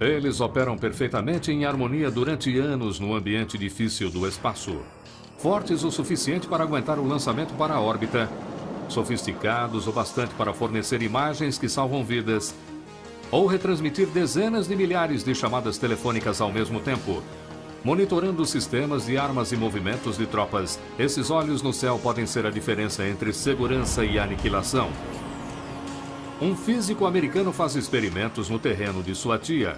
Eles operam perfeitamente em harmonia durante anos no ambiente difícil do espaço. Fortes o suficiente para aguentar o lançamento para a órbita, sofisticados o bastante para fornecer imagens que salvam vidas, ou retransmitir dezenas de milhares de chamadas telefônicas ao mesmo tempo. Monitorando sistemas de armas e movimentos de tropas, esses olhos no céu podem ser a diferença entre segurança e aniquilação. Um físico americano faz experimentos no terreno de sua tia.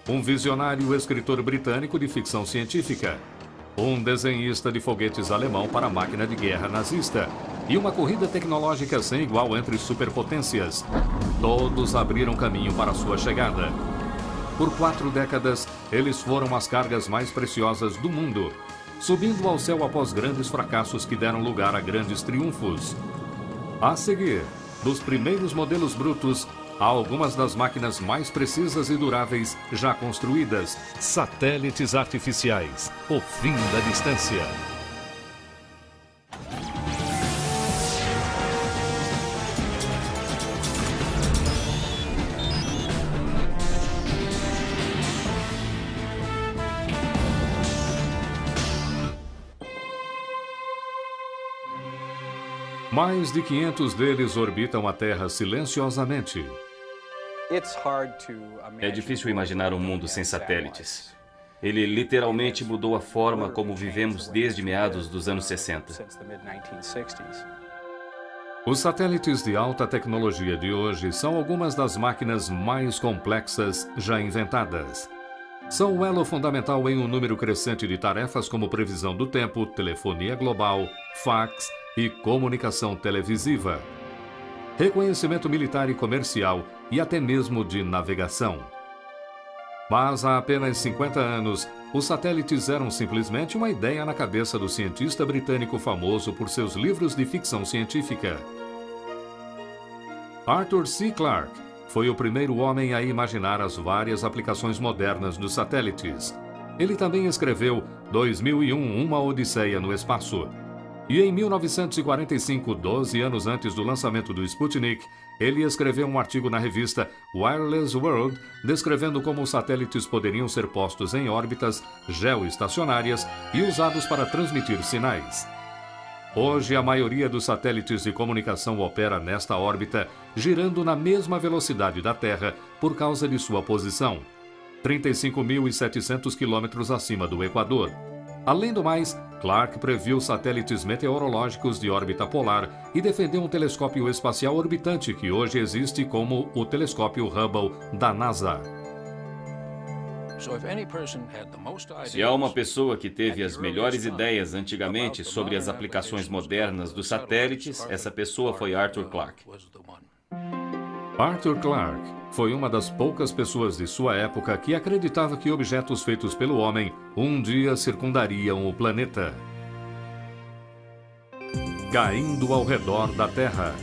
Um visionário escritor britânico de ficção científica. Um desenhista de foguetes alemão para a máquina de guerra nazista. E uma corrida tecnológica sem igual entre superpotências. Todos abriram caminho para sua chegada. Por 4 décadas, eles foram as cargas mais preciosas do mundo, subindo ao céu após grandes fracassos que deram lugar a grandes triunfos. A seguir, dos primeiros modelos brutos, há algumas das máquinas mais precisas e duráveis já construídas. Satélites artificiais. O fim da distância. Mais de 500 deles orbitam a Terra silenciosamente. É difícil imaginar um mundo sem satélites. Ele literalmente mudou a forma como vivemos desde meados dos anos 60. Os satélites de alta tecnologia de hoje são algumas das máquinas mais complexas já inventadas. São o elo fundamental em um número crescente de tarefas como previsão do tempo, telefonia global, fax e comunicação televisiva, reconhecimento militar e comercial e até mesmo de navegação. Mas há apenas 50 anos, os satélites eram simplesmente uma ideia na cabeça do cientista britânico famoso por seus livros de ficção científica. Arthur C. Clarke foi o primeiro homem a imaginar as várias aplicações modernas dos satélites. Ele também escreveu 2001, Uma Odisseia no Espaço. E em 1945, 12 anos antes do lançamento do Sputnik, ele escreveu um artigo na revista Wireless World, descrevendo como os satélites poderiam ser postos em órbitas geoestacionárias e usados para transmitir sinais. Hoje, a maioria dos satélites de comunicação opera nesta órbita, girando na mesma velocidade da Terra por causa de sua posição, 35.700 quilômetros acima do Equador. Além do mais, Clarke previu satélites meteorológicos de órbita polar e defendeu um telescópio espacial orbitante que hoje existe como o telescópio Hubble da NASA. Se há uma pessoa que teve as melhores ideias antigamente sobre as aplicações modernas dos satélites, essa pessoa foi Arthur Clarke. Arthur Clarke foi uma das poucas pessoas de sua época que acreditava que objetos feitos pelo homem um dia circundariam o planeta. Caindo ao redor da Terra.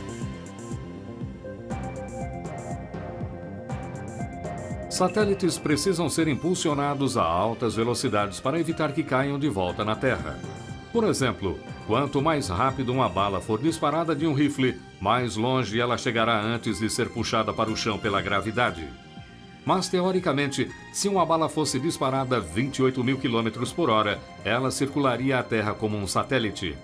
Satélites precisam ser impulsionados a altas velocidades para evitar que caiam de volta na Terra. Por exemplo, quanto mais rápido uma bala for disparada de um rifle, mais longe ela chegará antes de ser puxada para o chão pela gravidade. Mas, teoricamente, se uma bala fosse disparada a 28.000 km por hora, ela circularia a Terra como um satélite.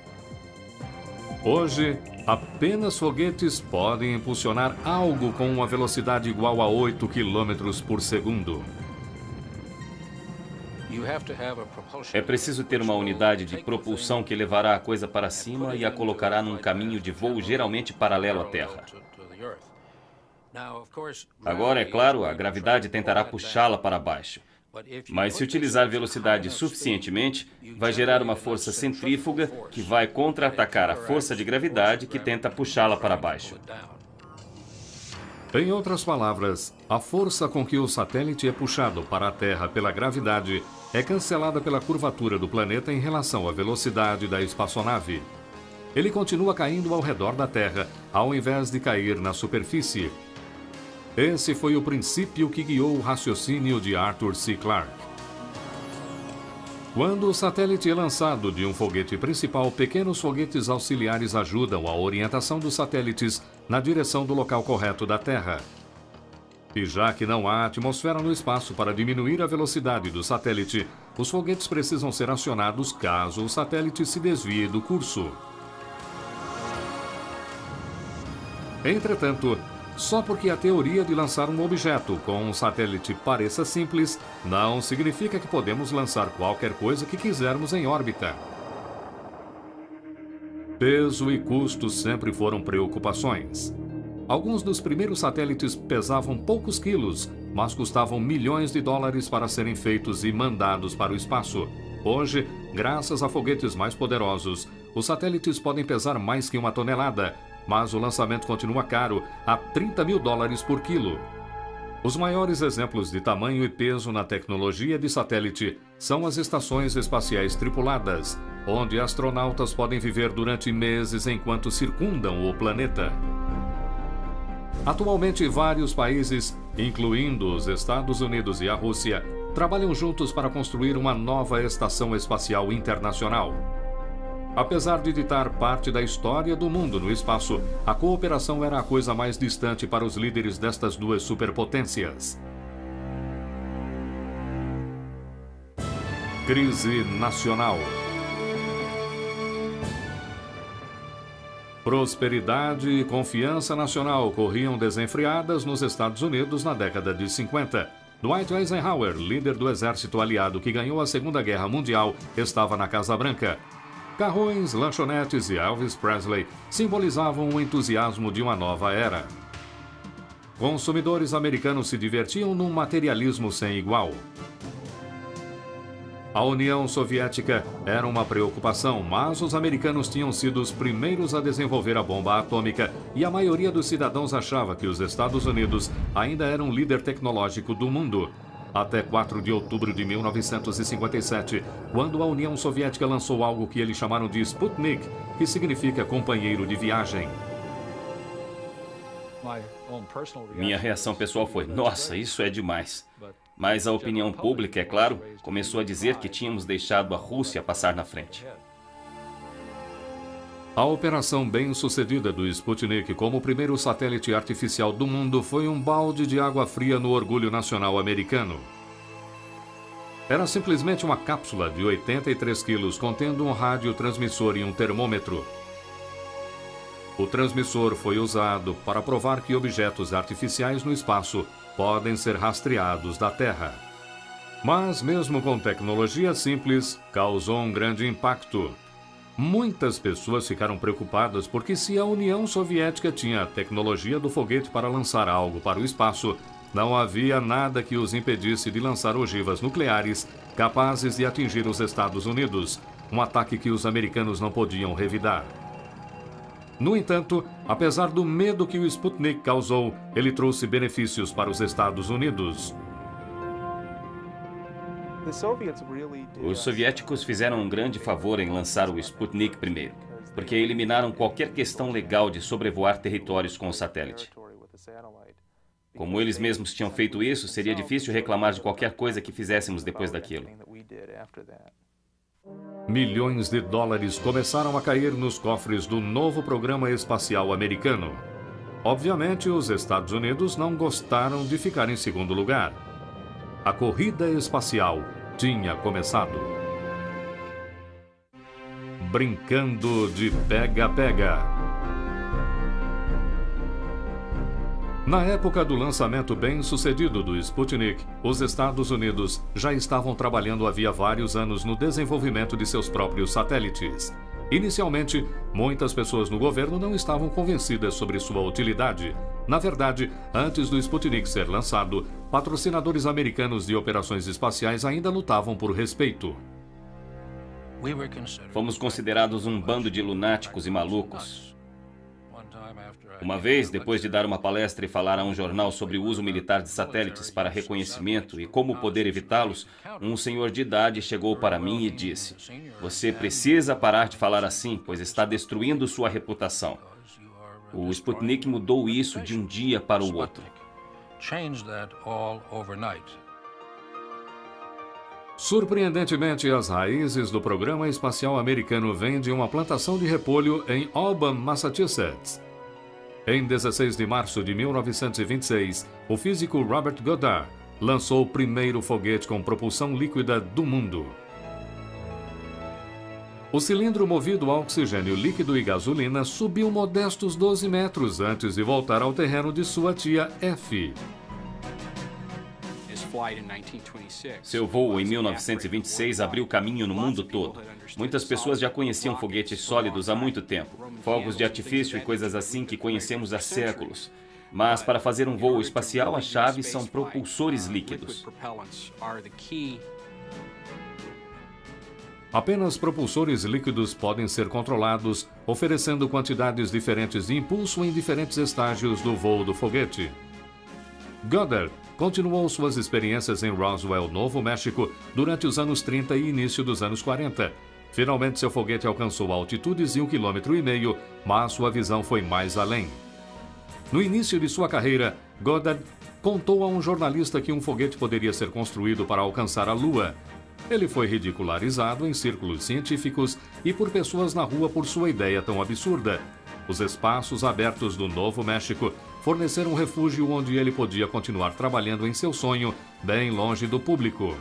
Hoje, apenas foguetes podem impulsionar algo com uma velocidade igual a 8 km por segundo. É preciso ter uma unidade de propulsão que levará a coisa para cima e a colocará num caminho de voo geralmente paralelo à Terra. Agora, é claro, a gravidade tentará puxá-la para baixo. Mas se utilizar velocidade suficientemente, vai gerar uma força centrífuga que vai contra-atacar a força de gravidade que tenta puxá-la para baixo. Em outras palavras, a força com que o satélite é puxado para a Terra pela gravidade é cancelada pela curvatura do planeta em relação à velocidade da espaçonave. Ele continua caindo ao redor da Terra, ao invés de cair na superfície. Esse foi o princípio que guiou o raciocínio de Arthur C. Clarke. Quando o satélite é lançado de um foguete principal, pequenos foguetes auxiliares ajudam a orientação dos satélites na direção do local correto da Terra. E já que não há atmosfera no espaço para diminuir a velocidade do satélite, os foguetes precisam ser acionados caso o satélite se desvie do curso. Entretanto, só porque a teoria de lançar um objeto com um satélite pareça simples, não significa que podemos lançar qualquer coisa que quisermos em órbita. Peso e custo sempre foram preocupações. Alguns dos primeiros satélites pesavam poucos quilos, mas custavam milhões de dólares para serem feitos e mandados para o espaço. Hoje, graças a foguetes mais poderosos, os satélites podem pesar mais que 1 tonelada, mas o lançamento continua caro, a 30 mil dólares por quilo. Os maiores exemplos de tamanho e peso na tecnologia de satélite são as estações espaciais tripuladas, onde astronautas podem viver durante meses enquanto circundam o planeta. Atualmente, vários países, incluindo os Estados Unidos e a Rússia, trabalham juntos para construir uma nova estação espacial internacional. Apesar de ditar parte da história do mundo no espaço, a cooperação era a coisa mais distante para os líderes destas duas superpotências. Crise nacional. Prosperidade e confiança nacional corriam desenfreadas nos Estados Unidos na década de 50. Dwight Eisenhower, líder do exército aliado que ganhou a Segunda Guerra Mundial, estava na Casa Branca. Carrões, lanchonetes e Elvis Presley simbolizavam o entusiasmo de uma nova era. Consumidores americanos se divertiam num materialismo sem igual. A União Soviética era uma preocupação, mas os americanos tinham sido os primeiros a desenvolver a bomba atômica e a maioria dos cidadãos achava que os Estados Unidos ainda eram o líder tecnológico do mundo. Até 4 de outubro de 1957, quando a União Soviética lançou algo que eles chamaram de Sputnik, que significa companheiro de viagem. Minha reação pessoal foi: nossa, isso é demais. Mas a opinião pública, é claro, começou a dizer que tínhamos deixado a Rússia passar na frente. A operação bem-sucedida do Sputnik como o primeiro satélite artificial do mundo foi um balde de água fria no orgulho nacional americano. Era simplesmente uma cápsula de 83 quilos contendo um radiotransmissor e um termômetro. O transmissor foi usado para provar que objetos artificiais no espaço podem ser rastreados da Terra. Mas, mesmo com tecnologia simples, causou um grande impacto. Muitas pessoas ficaram preocupadas porque se a União Soviética tinha a tecnologia do foguete para lançar algo para o espaço, não havia nada que os impedisse de lançar ogivas nucleares capazes de atingir os Estados Unidos, um ataque que os americanos não podiam revidar. No entanto, apesar do medo que o Sputnik causou, ele trouxe benefícios para os Estados Unidos. Os soviéticos fizeram um grande favor em lançar o Sputnik primeiro, porque eliminaram qualquer questão legal de sobrevoar territórios com o satélite. Como eles mesmos tinham feito isso, seria difícil reclamar de qualquer coisa que fizéssemos depois daquilo. Milhões de dólares começaram a cair nos cofres do novo programa espacial americano. Obviamente, os Estados Unidos não gostaram de ficar em segundo lugar. A corrida espacial tinha começado. Brincando de pega-pega. Na época do lançamento bem-sucedido do Sputnik, os Estados Unidos já estavam trabalhando havia vários anos no desenvolvimento de seus próprios satélites. Inicialmente, muitas pessoas no governo não estavam convencidas sobre sua utilidade. Na verdade, antes do Sputnik ser lançado, patrocinadores americanos de operações espaciais ainda lutavam por respeito. Fomos considerados um bando de lunáticos e malucos. Uma vez, depois de dar uma palestra e falar a um jornal sobre o uso militar de satélites para reconhecimento e como poder evitá-los, um senhor de idade chegou para mim e disse: "Você precisa parar de falar assim, pois está destruindo sua reputação." O Sputnik mudou isso de um dia para o outro. Surpreendentemente, as raízes do programa espacial americano vêm de uma plantação de repolho em Auburn, Massachusetts. Em 16 de março de 1926, o físico Robert Goddard lançou o primeiro foguete com propulsão líquida do mundo. O cilindro movido a oxigênio líquido e gasolina subiu modestos 12 metros antes de voltar ao terreno de sua tia Effie. Seu voo em 1926 abriu caminho no mundo todo. Muitas pessoas já conheciam foguetes sólidos há muito tempo, fogos de artifício e coisas assim que conhecemos há séculos. Mas para fazer um voo espacial, a chave são propulsores líquidos. Apenas propulsores líquidos podem ser controlados, oferecendo quantidades diferentes de impulso em diferentes estágios do voo do foguete. Goddard continuou suas experiências em Roswell, Novo México, durante os anos 30 e início dos anos 40. Finalmente, seu foguete alcançou altitudes de 1,5 km, mas sua visão foi mais além. No início de sua carreira, Goddard contou a um jornalista que um foguete poderia ser construído para alcançar a Lua. Ele foi ridicularizado em círculos científicos e por pessoas na rua por sua ideia tão absurda. Os espaços abertos do Novo México forneceram um refúgio onde ele podia continuar trabalhando em seu sonho, bem longe do público.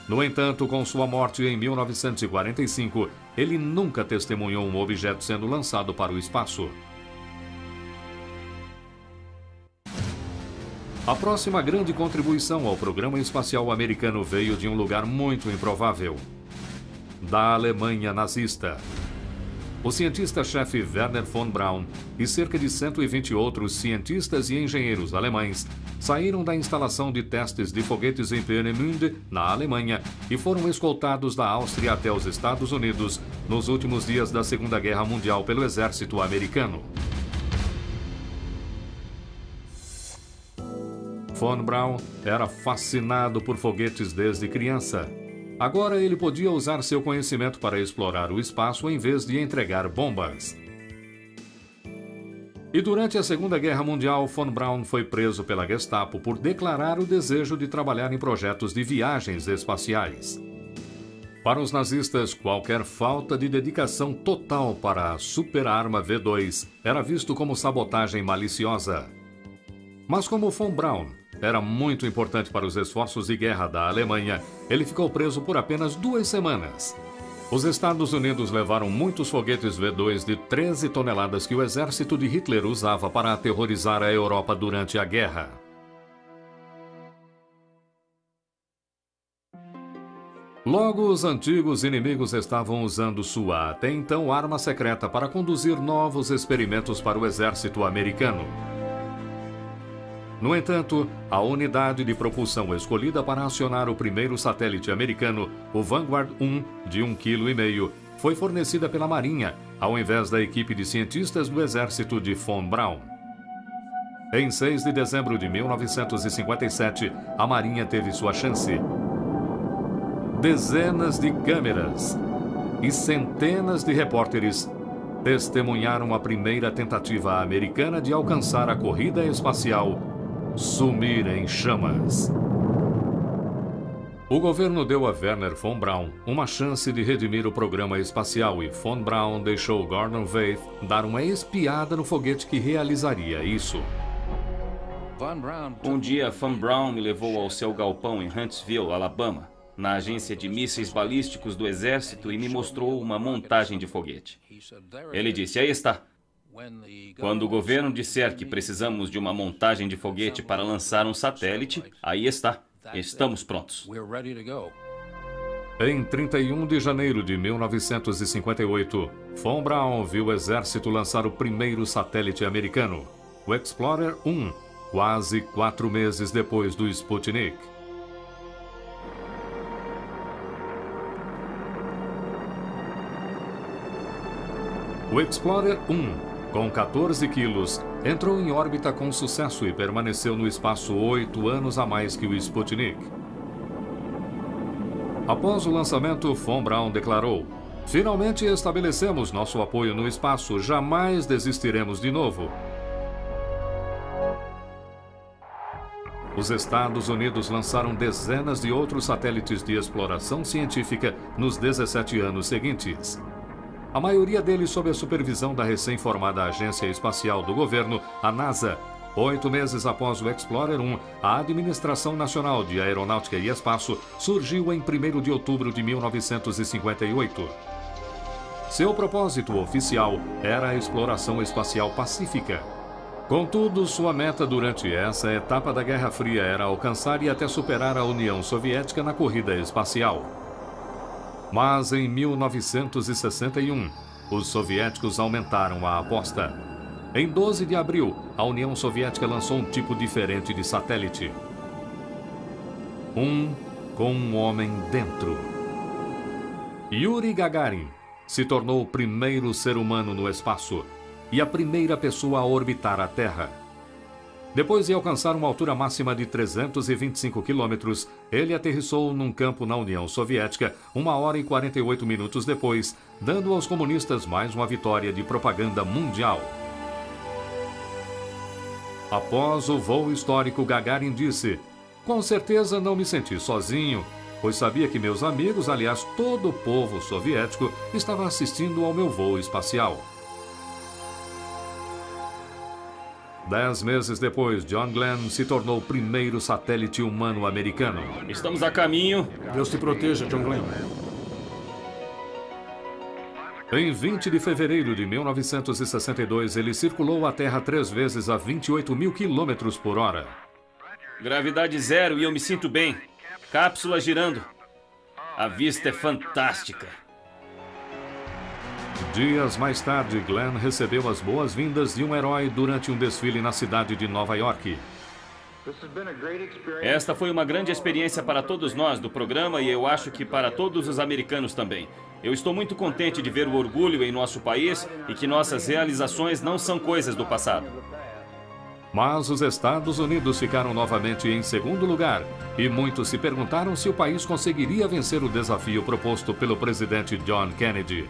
No entanto, com sua morte em 1945, ele nunca testemunhou um objeto sendo lançado para o espaço. A próxima grande contribuição ao programa espacial americano veio de um lugar muito improvável: da Alemanha nazista. O cientista-chefe Wernher von Braun e cerca de 120 outros cientistas e engenheiros alemães saíram da instalação de testes de foguetes em Peenemünde, na Alemanha, e foram escoltados da Áustria até os Estados Unidos nos últimos dias da Segunda Guerra Mundial pelo exército americano. Von Braun era fascinado por foguetes desde criança. Agora ele podia usar seu conhecimento para explorar o espaço em vez de entregar bombas. E durante a Segunda Guerra Mundial, Von Braun foi preso pela Gestapo por declarar o desejo de trabalhar em projetos de viagens espaciais. Para os nazistas, qualquer falta de dedicação total para a super-arma V2 era visto como sabotagem maliciosa. Mas como Von Braun era muito importante para os esforços de guerra da Alemanha, ele ficou preso por apenas 2 semanas. Os Estados Unidos levaram muitos foguetes V2 de 13 toneladas que o exército de Hitler usava para aterrorizar a Europa durante a guerra. Logo, os antigos inimigos estavam usando sua até então arma secreta para conduzir novos experimentos para o exército americano. No entanto, a unidade de propulsão escolhida para acionar o primeiro satélite americano, o Vanguard 1, de 1,5 kg, foi fornecida pela Marinha, ao invés da equipe de cientistas do exército de Von Braun. Em 6 de dezembro de 1957, a Marinha teve sua chance. Dezenas de câmeras e centenas de repórteres testemunharam a primeira tentativa americana de alcançar a corrida espacial sumir em chamas. O governo deu a Wernher von Braun uma chance de redimir o programa espacial e von Braun deixou Gordon Weith dar uma espiada no foguete que realizaria isso. Um dia, Von Braun me levou ao seu galpão em Huntsville, Alabama, na agência de mísseis balísticos do exército, e me mostrou uma montagem de foguete. Ele disse: "Aí está. Quando o governo disser que precisamos de uma montagem de foguete para lançar um satélite, aí está. Estamos prontos." Em 31 de janeiro de 1958, Von Braun viu o exército lançar o primeiro satélite americano, o Explorer 1, quase 4 meses depois do Sputnik. O Explorer 1, com 14 quilos, entrou em órbita com sucesso e permaneceu no espaço 8 anos a mais que o Sputnik. Após o lançamento, Von Braun declarou: "Finalmente estabelecemos nosso apoio no espaço, jamais desistiremos de novo." Os Estados Unidos lançaram dezenas de outros satélites de exploração científica nos 17 anos seguintes. A maioria deles sob a supervisão da recém-formada Agência Espacial do Governo, a NASA. 8 meses após o Explorer 1, a Administração Nacional de Aeronáutica e Espaço surgiu em 1º de outubro de 1958. Seu propósito oficial era a exploração espacial pacífica. Contudo, sua meta durante essa etapa da Guerra Fria era alcançar e até superar a União Soviética na corrida espacial. Mas em 1961, os soviéticos aumentaram a aposta. Em 12 de abril, a União Soviética lançou um tipo diferente de satélite. Com um homem dentro. Yuri Gagarin se tornou o primeiro ser humano no espaço e a primeira pessoa a orbitar a Terra. Depois de alcançar uma altura máxima de 325 quilômetros, ele aterrissou num campo na União Soviética 1 hora e 48 minutos depois, dando aos comunistas mais uma vitória de propaganda mundial. Após o voo histórico, Gagarin disse: "Com certeza não me senti sozinho, pois sabia que meus amigos, aliás, todo o povo soviético, estava assistindo ao meu voo espacial." 10 meses depois, John Glenn se tornou o primeiro satélite humano americano. Estamos a caminho. Deus te proteja, John Glenn. Em 20 de fevereiro de 1962, ele circulou a Terra 3 vezes a 28 mil quilômetros por hora. Gravidade zero e eu me sinto bem. Cápsula girando. A vista é fantástica. Dias mais tarde, Glenn recebeu as boas-vindas de um herói durante um desfile na cidade de Nova York. Esta foi uma grande experiência para todos nós do programa e eu acho que para todos os americanos também. Eu estou muito contente de ver o orgulho em nosso país e que nossas realizações não são coisas do passado. Mas os Estados Unidos ficaram novamente em segundo lugar e muitos se perguntaram se o país conseguiria vencer o desafio proposto pelo presidente John Kennedy.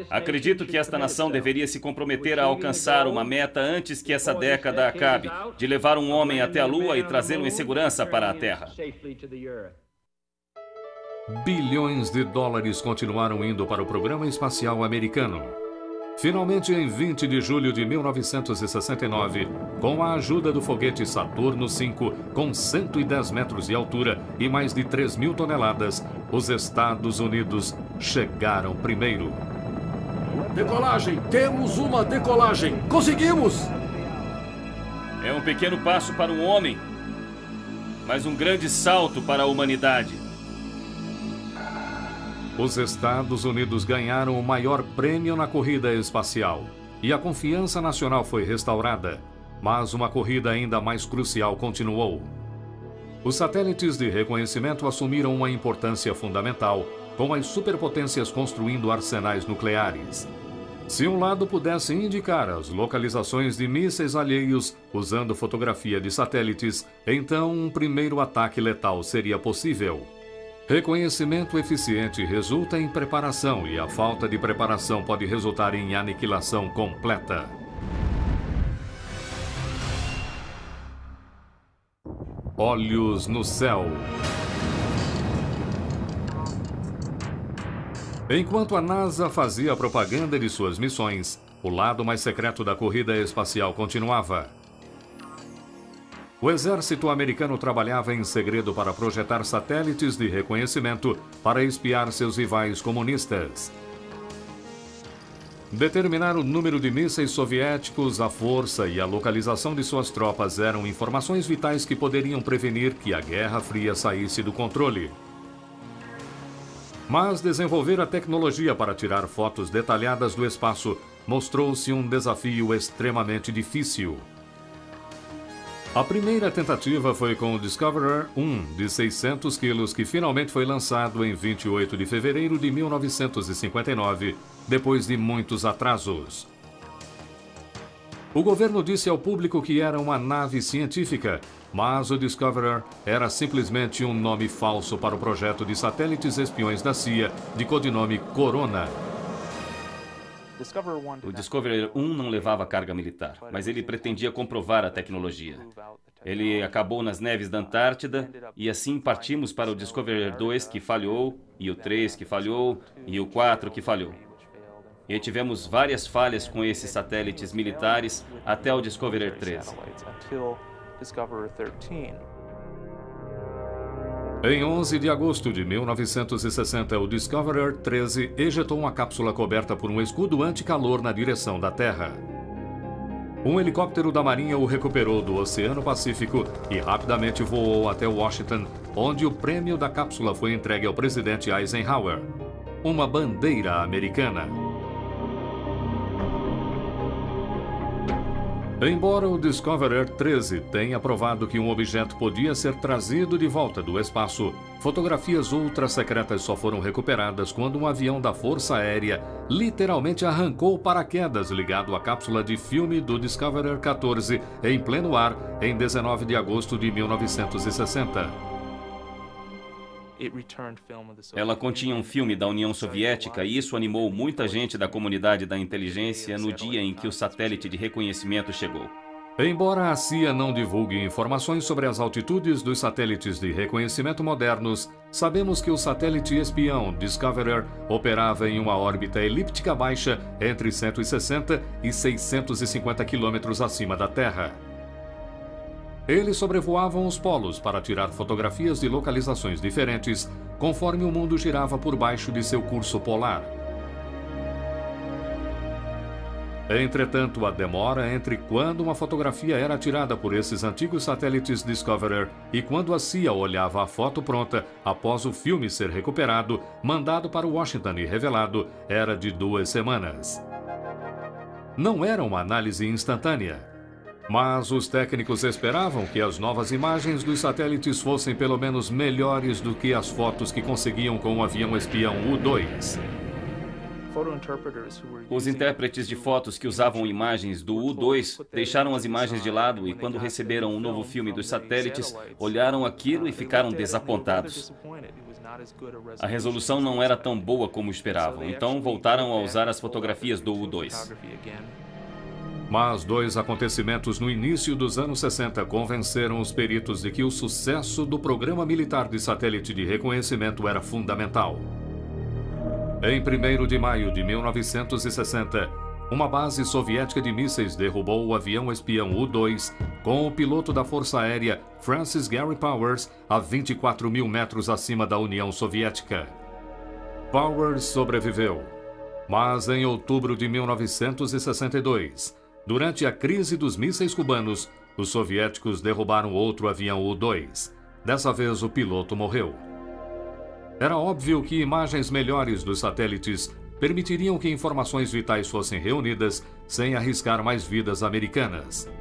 Acredito que esta nação deveria se comprometer a alcançar uma meta antes que essa década acabe, de levar um homem até a Lua e trazê-lo em segurança para a Terra. Bilhões de dólares continuaram indo para o programa espacial americano. Finalmente, em 20 de julho de 1969, com a ajuda do foguete Saturno V, com 110 metros de altura e mais de 3.000 toneladas, os Estados Unidos chegaram primeiro. Decolagem! Temos uma decolagem! Conseguimos! É um pequeno passo para o homem, mas um grande salto para a humanidade. Os Estados Unidos ganharam o maior prêmio na corrida espacial e a confiança nacional foi restaurada, mas uma corrida ainda mais crucial continuou. Os satélites de reconhecimento assumiram uma importância fundamental, com as superpotências construindo arsenais nucleares. Se um lado pudesse indicar as localizações de mísseis alheios usando fotografia de satélites, então um primeiro ataque letal seria possível. Reconhecimento eficiente resulta em preparação e a falta de preparação pode resultar em aniquilação completa. Olhos no céu. Enquanto a NASA fazia a propaganda de suas missões, o lado mais secreto da corrida espacial continuava. O exército americano trabalhava em segredo para projetar satélites de reconhecimento para espiar seus rivais comunistas. Determinar o número de mísseis soviéticos, a força e a localização de suas tropas eram informações vitais que poderiam prevenir que a Guerra Fria saísse do controle. Mas desenvolver a tecnologia para tirar fotos detalhadas do espaço mostrou-se um desafio extremamente difícil. A primeira tentativa foi com o Discoverer 1 de 600 quilos, que finalmente foi lançado em 28 de fevereiro de 1959, depois de muitos atrasos. O governo disse ao público que era uma nave científica, mas o Discoverer era simplesmente um nome falso para o projeto de satélites espiões da CIA, de codinome Corona. O Discoverer 1 não levava carga militar, mas ele pretendia comprovar a tecnologia. Ele acabou nas neves da Antártida e assim partimos para o Discoverer 2 que falhou, e o 3 que falhou, e o 4 que falhou. E tivemos várias falhas com esses satélites militares até o Discoverer 13. Em 11 de agosto de 1960, o Discoverer 13 ejetou uma cápsula coberta por um escudo anticalor na direção da Terra. Um helicóptero da Marinha o recuperou do Oceano Pacífico e rapidamente voou até Washington, onde o prêmio da cápsula foi entregue ao presidente Eisenhower, uma bandeira americana. Embora o Discoverer 13 tenha provado que um objeto podia ser trazido de volta do espaço, fotografias ultra-secretas só foram recuperadas quando um avião da Força Aérea literalmente arrancou o paraquedas ligado à cápsula de filme do Discoverer 14 em pleno ar em 19 de agosto de 1960. Ela continha um filme da União Soviética e isso animou muita gente da comunidade da inteligência no dia em que o satélite de reconhecimento chegou. Embora a CIA não divulgue informações sobre as altitudes dos satélites de reconhecimento modernos, sabemos que o satélite espião Discoverer operava em uma órbita elíptica baixa entre 160 e 650 quilômetros acima da Terra. Eles sobrevoavam os polos para tirar fotografias de localizações diferentes, conforme o mundo girava por baixo de seu curso polar. Entretanto, a demora entre quando uma fotografia era tirada por esses antigos satélites Discoverer e quando a CIA olhava a foto pronta após o filme ser recuperado, mandado para Washington e revelado, era de 2 semanas. Não era uma análise instantânea. Mas os técnicos esperavam que as novas imagens dos satélites fossem pelo menos melhores do que as fotos que conseguiam com o avião espião U-2. Os intérpretes de fotos que usavam imagens do U-2 deixaram as imagens de lado e, quando receberam um novo filme dos satélites, olharam aquilo e ficaram desapontados. A resolução não era tão boa como esperavam, então voltaram a usar as fotografias do U-2. Mas 2 acontecimentos no início dos anos 60 convenceram os peritos de que o sucesso do programa militar de satélite de reconhecimento era fundamental. Em 1º de maio de 1960, uma base soviética de mísseis derrubou o avião espião U-2 com o piloto da Força Aérea Francis Gary Powers a 24 mil metros acima da União Soviética. Powers sobreviveu, mas em outubro de 1962, durante a crise dos mísseis cubanos, os soviéticos derrubaram outro avião U-2. Dessa vez, o piloto morreu. Era óbvio que imagens melhores dos satélites permitiriam que informações vitais fossem reunidas sem arriscar mais vidas americanas.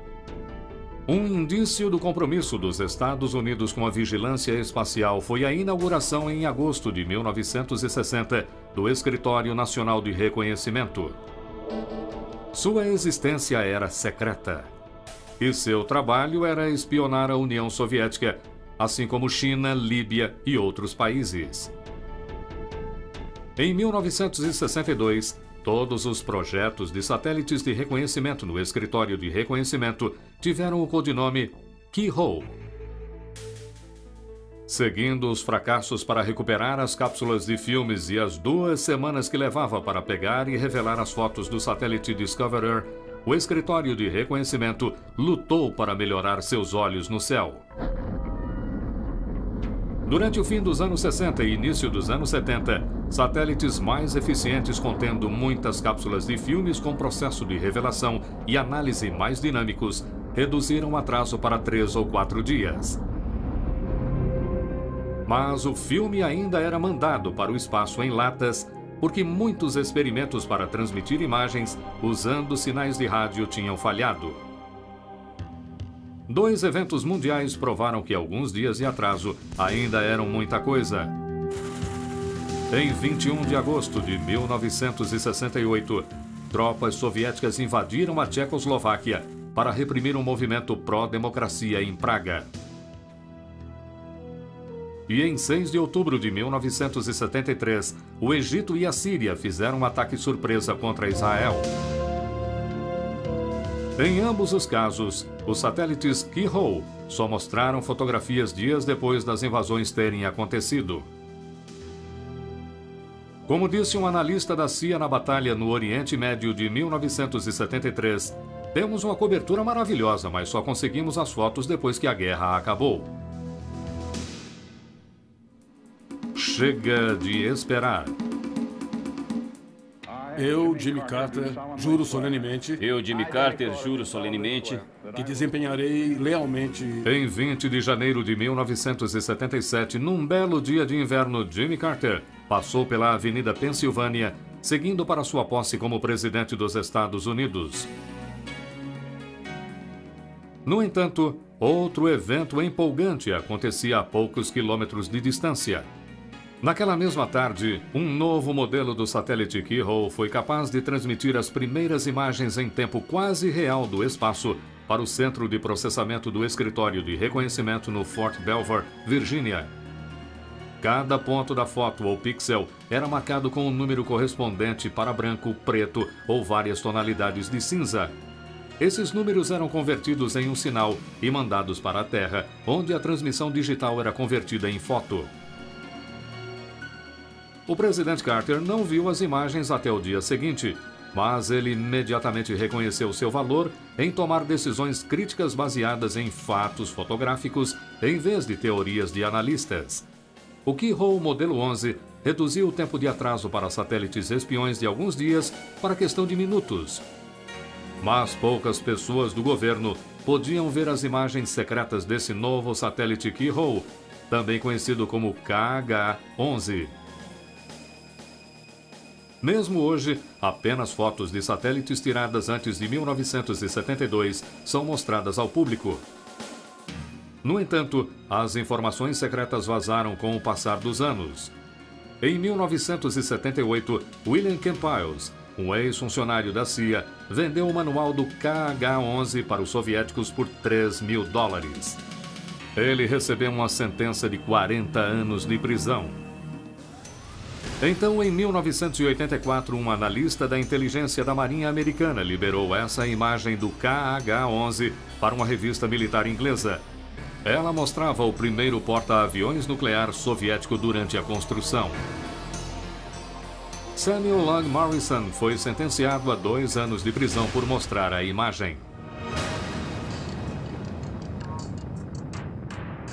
Um indício do compromisso dos Estados Unidos com a vigilância espacial foi a inauguração em agosto de 1960 do Escritório Nacional de Reconhecimento. Sua existência era secreta, e seu trabalho era espionar a União Soviética, assim como China, Líbia e outros países. Em 1962, todos os projetos de satélites de reconhecimento no Escritório de Reconhecimento tiveram o codinome Keyhole. Seguindo os fracassos para recuperar as cápsulas de filmes e as 2 semanas que levava para pegar e revelar as fotos do satélite Discoverer, o Escritório de Reconhecimento lutou para melhorar seus olhos no céu. Durante o fim dos anos 60 e início dos anos 70, satélites mais eficientes contendo muitas cápsulas de filmes com processo de revelação e análise mais dinâmicos reduziram o atraso para 3 ou 4 dias. Mas o filme ainda era mandado para o espaço em latas, porque muitos experimentos para transmitir imagens usando sinais de rádio tinham falhado. 2 eventos mundiais provaram que alguns dias de atraso ainda eram muita coisa. Em 21 de agosto de 1968, tropas soviéticas invadiram a Tchecoslováquia para reprimir um movimento pró-democracia em Praga. E em 6 de outubro de 1973, o Egito e a Síria fizeram um ataque surpresa contra Israel. Em ambos os casos, os satélites Keyhole só mostraram fotografias dias depois das invasões terem acontecido. Como disse um analista da CIA na Batalha no Oriente Médio de 1973, temos uma cobertura maravilhosa, mas só conseguimos as fotos depois que a guerra acabou. Chega de esperar. Eu, Jimmy Carter, juro solenemente que desempenharei lealmente. Em 20 de janeiro de 1977, num belo dia de inverno, Jimmy Carter passou pela Avenida Pensilvânia, seguindo para sua posse como presidente dos Estados Unidos. No entanto, outro evento empolgante acontecia a poucos quilômetros de distância. Naquela mesma tarde, um novo modelo do satélite Keyhole foi capaz de transmitir as primeiras imagens em tempo quase real do espaço para o Centro de Processamento do Escritório de Reconhecimento no Fort Belvoir, Virgínia. Cada ponto da foto ou pixel era marcado com um número correspondente para branco, preto ou várias tonalidades de cinza. Esses números eram convertidos em um sinal e mandados para a Terra, onde a transmissão digital era convertida em foto. O presidente Carter não viu as imagens até o dia seguinte, mas ele imediatamente reconheceu seu valor em tomar decisões críticas baseadas em fatos fotográficos em vez de teorias de analistas. O Keyhole Modelo 11 reduziu o tempo de atraso para satélites espiões de alguns dias para questão de minutos. Mas poucas pessoas do governo podiam ver as imagens secretas desse novo satélite Keyhole, também conhecido como KH-11. Mesmo hoje, apenas fotos de satélites tiradas antes de 1972 são mostradas ao público. No entanto, as informações secretas vazaram com o passar dos anos. Em 1978, William Campiles, um ex-funcionário da CIA, vendeu o manual do KH-11 para os soviéticos por $3.000. Ele recebeu uma sentença de 40 anos de prisão. Então, em 1984, um analista da inteligência da Marinha Americana liberou essa imagem do KH-11 para uma revista militar inglesa. Ela mostrava o primeiro porta-aviões nuclear soviético durante a construção. Samuel Long Morrison foi sentenciado a 2 anos de prisão por mostrar a imagem.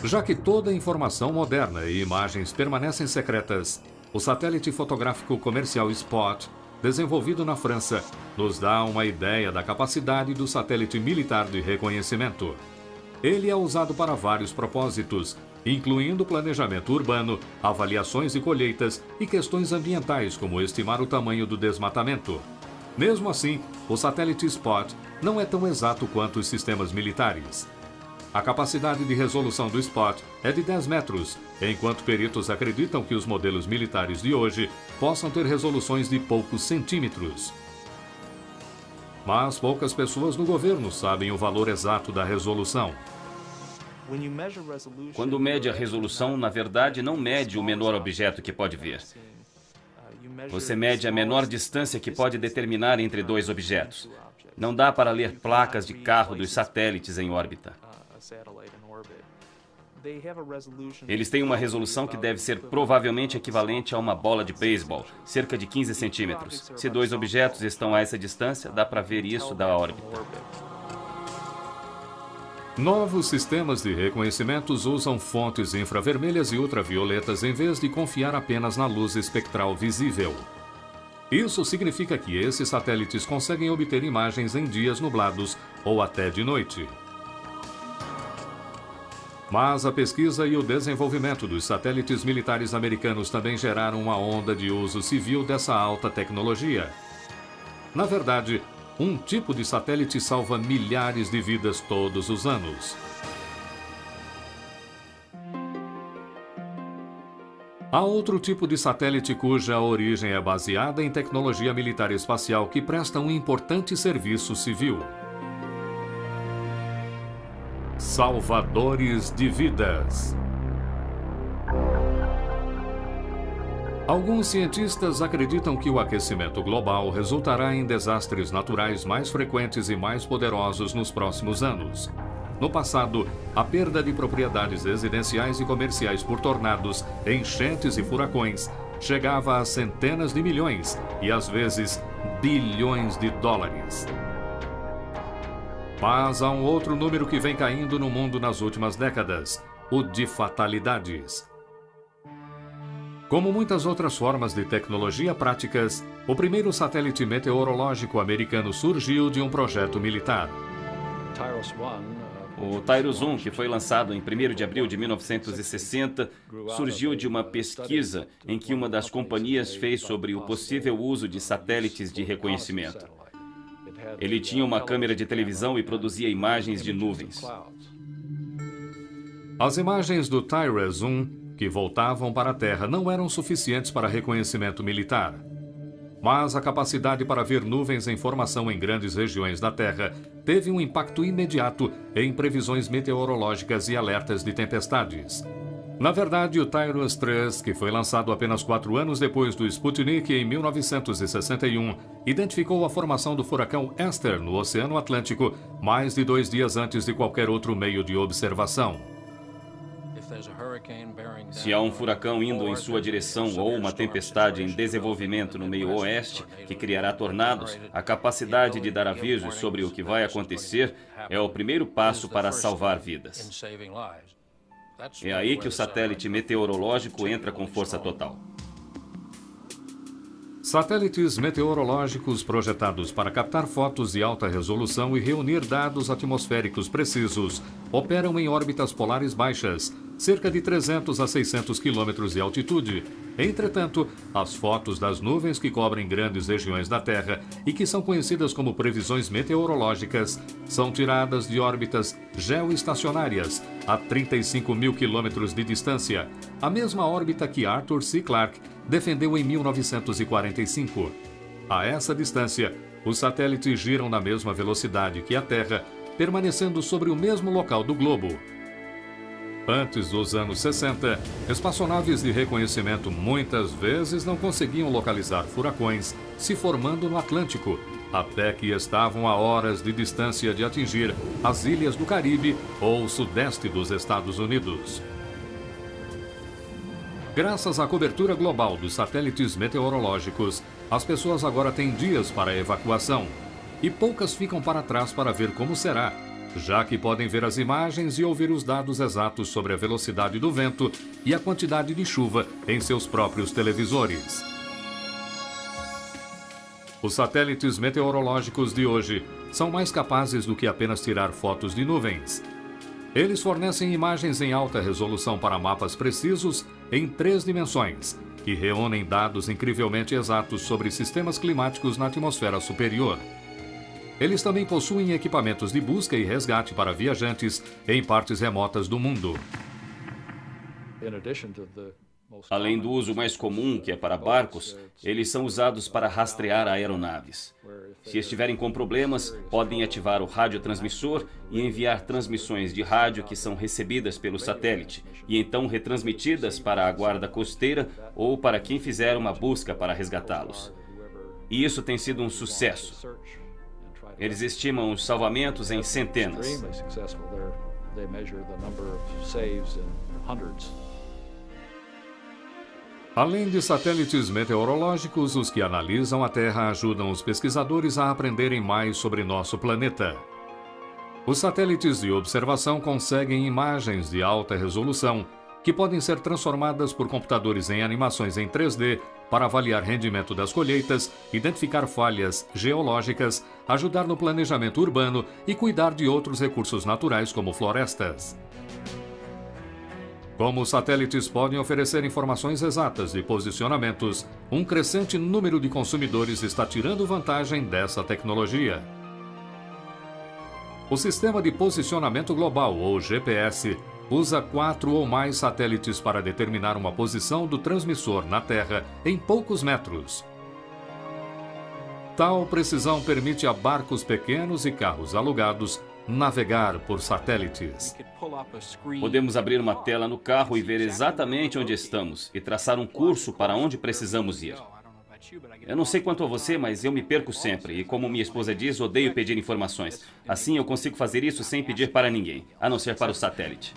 Já que toda informação moderna e imagens permanecem secretas, o satélite fotográfico comercial Spot, desenvolvido na França, nos dá uma ideia da capacidade do satélite militar de reconhecimento. Ele é usado para vários propósitos, incluindo planejamento urbano, avaliações de colheitas e questões ambientais, como estimar o tamanho do desmatamento. Mesmo assim, o satélite Spot não é tão exato quanto os sistemas militares. A capacidade de resolução do Spot é de 10 metros, enquanto peritos acreditam que os modelos militares de hoje possam ter resoluções de poucos centímetros. Mas poucas pessoas no governo sabem o valor exato da resolução. Quando mede a resolução, na verdade, não mede o menor objeto que pode ver. Você mede a menor distância que pode determinar entre 2 objetos. Não dá para ler placas de carro dos satélites em órbita. Eles têm uma resolução que deve ser provavelmente equivalente a uma bola de beisebol, cerca de 15 centímetros. Se 2 objetos estão a essa distância, dá para ver isso da órbita. Novos sistemas de reconhecimento usam fontes infravermelhas e ultravioletas em vez de confiar apenas na luz espectral visível. Isso significa que esses satélites conseguem obter imagens em dias nublados ou até de noite. Mas a pesquisa e o desenvolvimento dos satélites militares americanos também geraram uma onda de uso civil dessa alta tecnologia. Na verdade, um tipo de satélite salva milhares de vidas todos os anos. Há outro tipo de satélite cuja origem é baseada em tecnologia militar espacial que presta um importante serviço civil. Salvadores de vidas. Alguns cientistas acreditam que o aquecimento global resultará em desastres naturais mais frequentes e mais poderosos nos próximos anos. No passado, a perda de propriedades residenciais e comerciais por tornados, enchentes e furacões chegava a centenas de milhões e, às vezes, bilhões de dólares. Mas há um outro número que vem caindo no mundo nas últimas décadas: o de fatalidades. Como muitas outras formas de tecnologia práticas, o primeiro satélite meteorológico americano surgiu de um projeto militar. O TIROS-1, que foi lançado em 1º de abril de 1960, surgiu de uma pesquisa em que uma das companhias fez sobre o possível uso de satélites de reconhecimento. Ele tinha uma câmera de televisão e produzia imagens de nuvens. As imagens do TIROS-1 que voltavam para a Terra não eram suficientes para reconhecimento militar. Mas a capacidade para ver nuvens em formação em grandes regiões da Terra teve um impacto imediato em previsões meteorológicas e alertas de tempestades. Na verdade, o TIROS-3, que foi lançado apenas 4 anos depois do Sputnik em 1961, identificou a formação do furacão Esther no Oceano Atlântico mais de 2 dias antes de qualquer outro meio de observação. Se há um furacão indo em sua direção ou uma tempestade em desenvolvimento no meio oeste que criará tornados, a capacidade de dar avisos sobre o que vai acontecer é o primeiro passo para salvar vidas. É aí que o satélite meteorológico entra com força total. Satélites meteorológicos projetados para captar fotos de alta resolução e reunir dados atmosféricos precisos operam em órbitas polares baixas, cerca de 300 a 600 quilômetros de altitude. Entretanto, as fotos das nuvens que cobrem grandes regiões da Terra e que são conhecidas como previsões meteorológicas são tiradas de órbitas geoestacionárias a 35 mil quilômetros de distância, a mesma órbita que Arthur C. Clarke defendeu em 1945. A essa distância, os satélites giram na mesma velocidade que a Terra, permanecendo sobre o mesmo local do globo. Antes dos anos 60, espaçonaves de reconhecimento muitas vezes não conseguiam localizar furacões se formando no Atlântico, até que estavam a horas de distância de atingir as ilhas do Caribe ou o sudeste dos Estados Unidos. Graças à cobertura global dos satélites meteorológicos, as pessoas agora têm dias para a evacuação e poucas ficam para trás para ver como será, já que podem ver as imagens e ouvir os dados exatos sobre a velocidade do vento e a quantidade de chuva em seus próprios televisores. Os satélites meteorológicos de hoje são mais capazes do que apenas tirar fotos de nuvens. Eles fornecem imagens em alta resolução para mapas precisos em 3 dimensões, que reúnem dados incrivelmente exatos sobre sistemas climáticos na atmosfera superior. Eles também possuem equipamentos de busca e resgate para viajantes em partes remotas do mundo. Além do uso mais comum, que é para barcos, eles são usados para rastrear aeronaves. Se estiverem com problemas, podem ativar o radiotransmissor e enviar transmissões de rádio que são recebidas pelo satélite e então retransmitidas para a guarda costeira ou para quem fizer uma busca para resgatá-los. E isso tem sido um sucesso. Eles estimam os salvamentos em centenas. Além de satélites meteorológicos, os que analisam a Terra ajudam os pesquisadores a aprenderem mais sobre nosso planeta. Os satélites de observação conseguem imagens de alta resolução que podem ser transformadas por computadores em animações em 3D para avaliar rendimento das colheitas, identificar falhas geológicas, ajudar no planejamento urbano e cuidar de outros recursos naturais como florestas. Como os satélites podem oferecer informações exatas de posicionamentos, um crescente número de consumidores está tirando vantagem dessa tecnologia. O Sistema de Posicionamento Global, ou GPS, usa 4 ou mais satélites para determinar uma posição do transmissor na Terra em poucos metros. Tal precisão permite a barcos pequenos e carros alugados navegar por satélites. Podemos abrir uma tela no carro e ver exatamente onde estamos e traçar um curso para onde precisamos ir. Eu não sei quanto a você, mas eu me perco sempre. E como minha esposa diz, odeio pedir informações. Assim eu consigo fazer isso sem pedir para ninguém, a não ser para o satélite.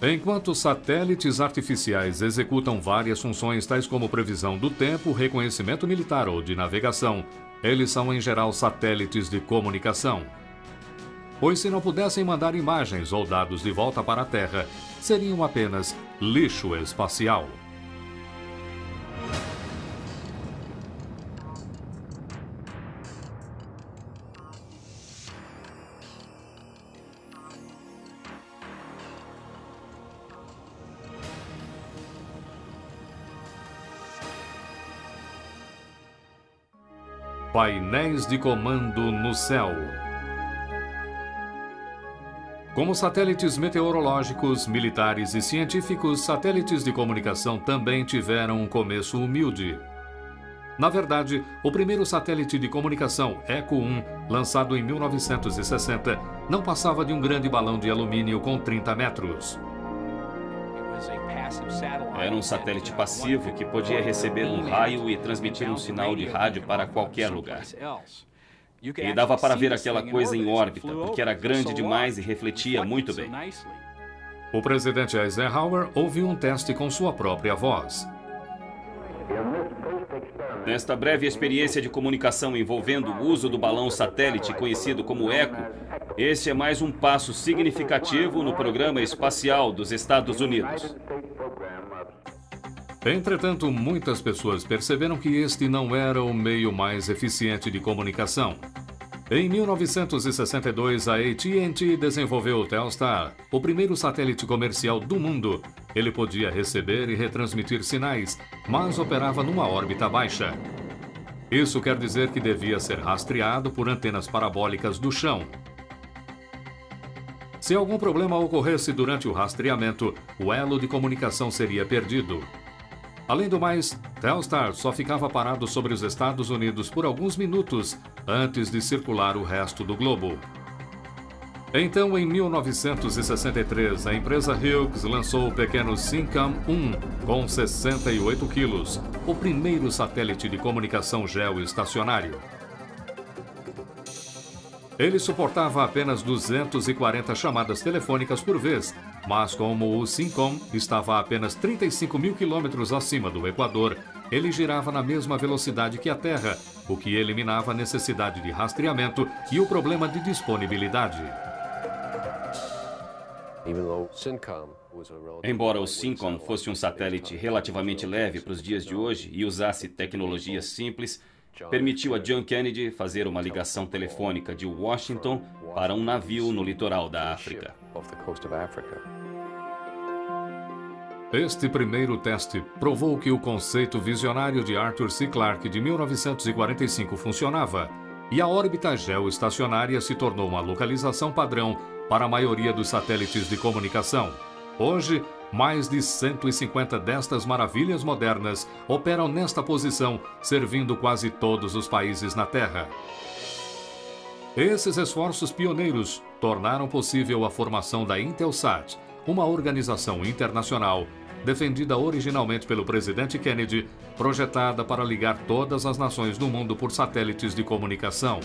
Enquanto satélites artificiais executam várias funções tais como previsão do tempo, reconhecimento militar ou de navegação, eles são em geral satélites de comunicação. Pois se não pudessem mandar imagens ou dados de volta para a Terra, seriam apenas lixo espacial. Painéis de comando no céu. Como satélites meteorológicos, militares e científicos, satélites de comunicação também tiveram um começo humilde. Na verdade, o primeiro satélite de comunicação, Echo 1, lançado em 1960, não passava de um grande balão de alumínio com 30 metros. Era um satélite passivo que podia receber um raio e transmitir um sinal de rádio para qualquer lugar. E dava para ver aquela coisa em órbita, porque era grande demais e refletia muito bem. O presidente Eisenhower ouviu um teste com sua própria voz. Nesta breve experiência de comunicação envolvendo o uso do balão satélite conhecido como Echo, este é mais um passo significativo no programa espacial dos Estados Unidos. Entretanto, muitas pessoas perceberam que este não era o meio mais eficiente de comunicação. Em 1962, a AT&T desenvolveu o Telstar, o primeiro satélite comercial do mundo. Ele podia receber e retransmitir sinais, mas operava numa órbita baixa. Isso quer dizer que devia ser rastreado por antenas parabólicas do chão. Se algum problema ocorresse durante o rastreamento, o elo de comunicação seria perdido. Além do mais, Telstar só ficava parado sobre os Estados Unidos por alguns minutos antes de circular o resto do globo. Então, em 1963, a empresa Hughes lançou o pequeno Syncom-1 com 68 quilos, o primeiro satélite de comunicação geoestacionário. Ele suportava apenas 240 chamadas telefônicas por vez, mas como o Syncom estava a apenas 35 mil quilômetros acima do Equador, ele girava na mesma velocidade que a Terra, o que eliminava a necessidade de rastreamento e o problema de disponibilidade. Embora o Syncom fosse um satélite relativamente leve para os dias de hoje e usasse tecnologias simples, permitiu a John Kennedy fazer uma ligação telefônica de Washington para um navio no litoral da África. Este primeiro teste provou que o conceito visionário de Arthur C. Clarke de 1945 funcionava, e a órbita geoestacionária se tornou uma localização padrão para a maioria dos satélites de comunicação. Hoje, mais de 150 destas maravilhas modernas operam nesta posição, servindo quase todos os países na Terra. Esses esforços pioneiros tornaram possível a formação da Intelsat, uma organização internacional defendida originalmente pelo presidente Kennedy, projetada para ligar todas as nações do mundo por satélites de comunicação.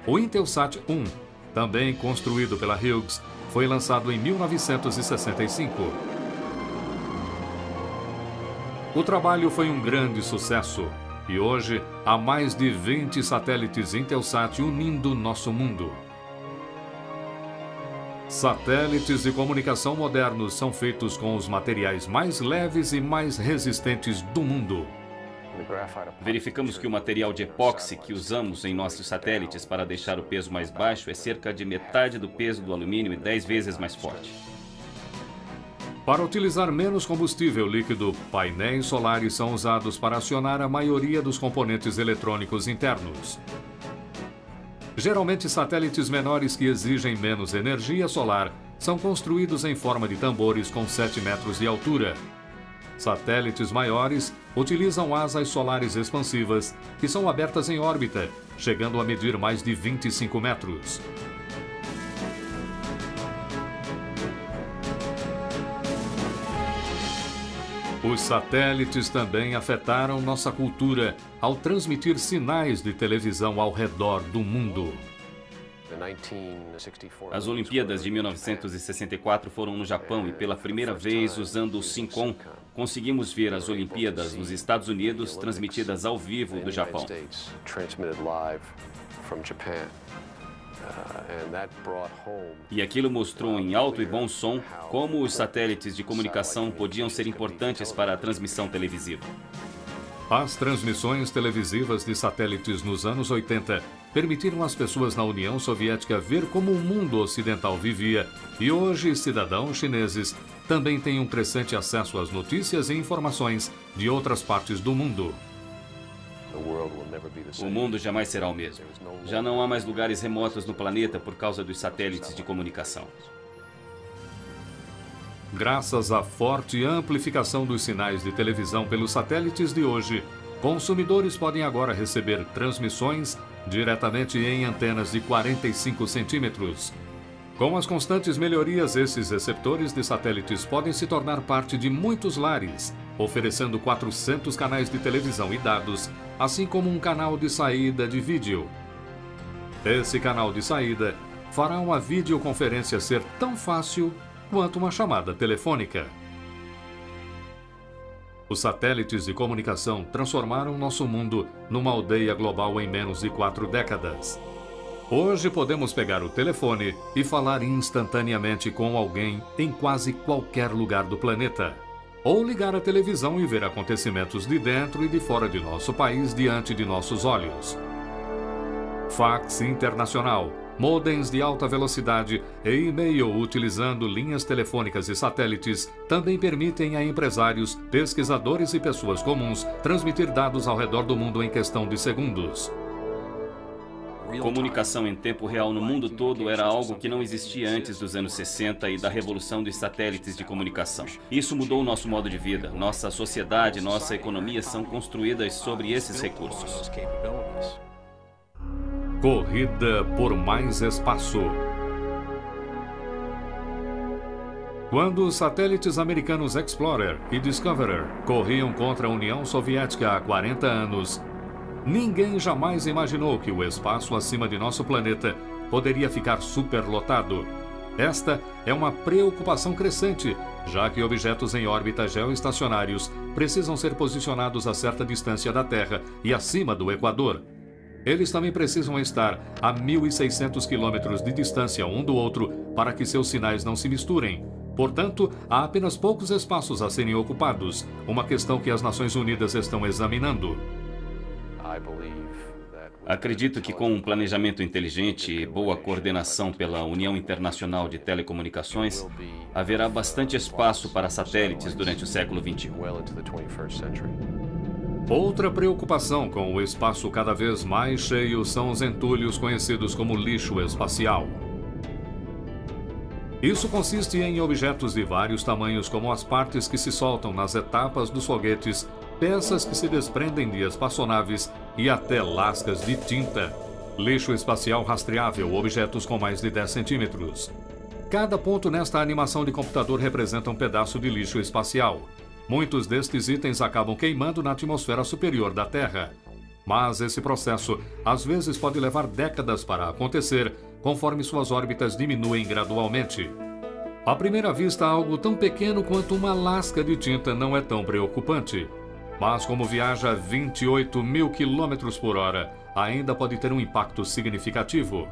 O Intelsat 1, também construído pela Hughes, foi lançado em 1965. O trabalho foi um grande sucesso e hoje há mais de 20 satélites Intelsat unindo nosso mundo. Satélites de comunicação modernos são feitos com os materiais mais leves e mais resistentes do mundo. Verificamos que o material de epóxi que usamos em nossos satélites para deixar o peso mais baixo é cerca de metade do peso do alumínio e 10 vezes mais forte. Para utilizar menos combustível líquido, painéis solares são usados para acionar a maioria dos componentes eletrônicos internos. Geralmente, satélites menores que exigem menos energia solar são construídos em forma de tambores com 7 metros de altura. Satélites maiores utilizam asas solares expansivas, que são abertas em órbita, chegando a medir mais de 25 metros. Os satélites também afetaram nossa cultura ao transmitir sinais de televisão ao redor do mundo. As Olimpíadas de 1964 foram no Japão e pela primeira vez, usando o SYNCOM, conseguimos ver as Olimpíadas nos Estados Unidos transmitidas ao vivo do Japão. E aquilo mostrou em alto e bom som como os satélites de comunicação podiam ser importantes para a transmissão televisiva. As transmissões televisivas de satélites nos anos 80 permitiram às pessoas na União Soviética ver como o mundo ocidental vivia, e hoje cidadãos chineses também têm um crescente acesso às notícias e informações de outras partes do mundo. O mundo jamais será o mesmo. Já não há mais lugares remotos no planeta por causa dos satélites de comunicação. Graças à forte amplificação dos sinais de televisão pelos satélites de hoje, consumidores podem agora receber transmissões diretamente em antenas de 45 centímetros. Com as constantes melhorias, esses receptores de satélites podem se tornar parte de muitos lares, oferecendo 400 canais de televisão e dados, assim como um canal de saída de vídeo. Esse canal de saída fará uma videoconferência ser tão fácil quanto uma chamada telefônica. Os satélites de comunicação transformaram nosso mundo numa aldeia global em menos de 4 décadas. Hoje podemos pegar o telefone e falar instantaneamente com alguém em quase qualquer lugar do planeta. Ou ligar a televisão e ver acontecimentos de dentro e de fora de nosso país diante de nossos olhos. Fax internacional, modems de alta velocidade e e-mail utilizando linhas telefônicas e satélites também permitem a empresários, pesquisadores e pessoas comuns transmitir dados ao redor do mundo em questão de segundos. Comunicação em tempo real no mundo todo era algo que não existia antes dos anos 60 e da revolução dos satélites de comunicação. Isso mudou o nosso modo de vida. Nossa sociedade, nossa economia são construídas sobre esses recursos. Corrida por mais espaço. Quando os satélites americanos Explorer e Discoverer corriam contra a União Soviética há 40 anos, ninguém jamais imaginou que o espaço acima de nosso planeta poderia ficar superlotado. Esta é uma preocupação crescente, já que objetos em órbita geoestacionários precisam ser posicionados a certa distância da Terra e acima do Equador. Eles também precisam estar a 1.600 quilômetros de distância um do outro para que seus sinais não se misturem. Portanto, há apenas poucos espaços a serem ocupados, uma questão que as Nações Unidas estão examinando. Acredito que com um planejamento inteligente e boa coordenação pela União Internacional de Telecomunicações, haverá bastante espaço para satélites durante o século XXI. Outra preocupação com o espaço cada vez mais cheio são os entulhos conhecidos como lixo espacial. Isso consiste em objetos de vários tamanhos, como as partes que se soltam nas etapas dos foguetes, peças que se desprendem de espaçonaves e até lascas de tinta. Lixo espacial rastreável, objetos com mais de 10 centímetros. Cada ponto nesta animação de computador representa um pedaço de lixo espacial. Muitos destes itens acabam queimando na atmosfera superior da Terra. Mas esse processo, às vezes, pode levar décadas para acontecer, conforme suas órbitas diminuem gradualmente. À primeira vista, algo tão pequeno quanto uma lasca de tinta não é tão preocupante. Mas como viaja a 28 mil quilômetros por hora, ainda pode ter um impacto significativo.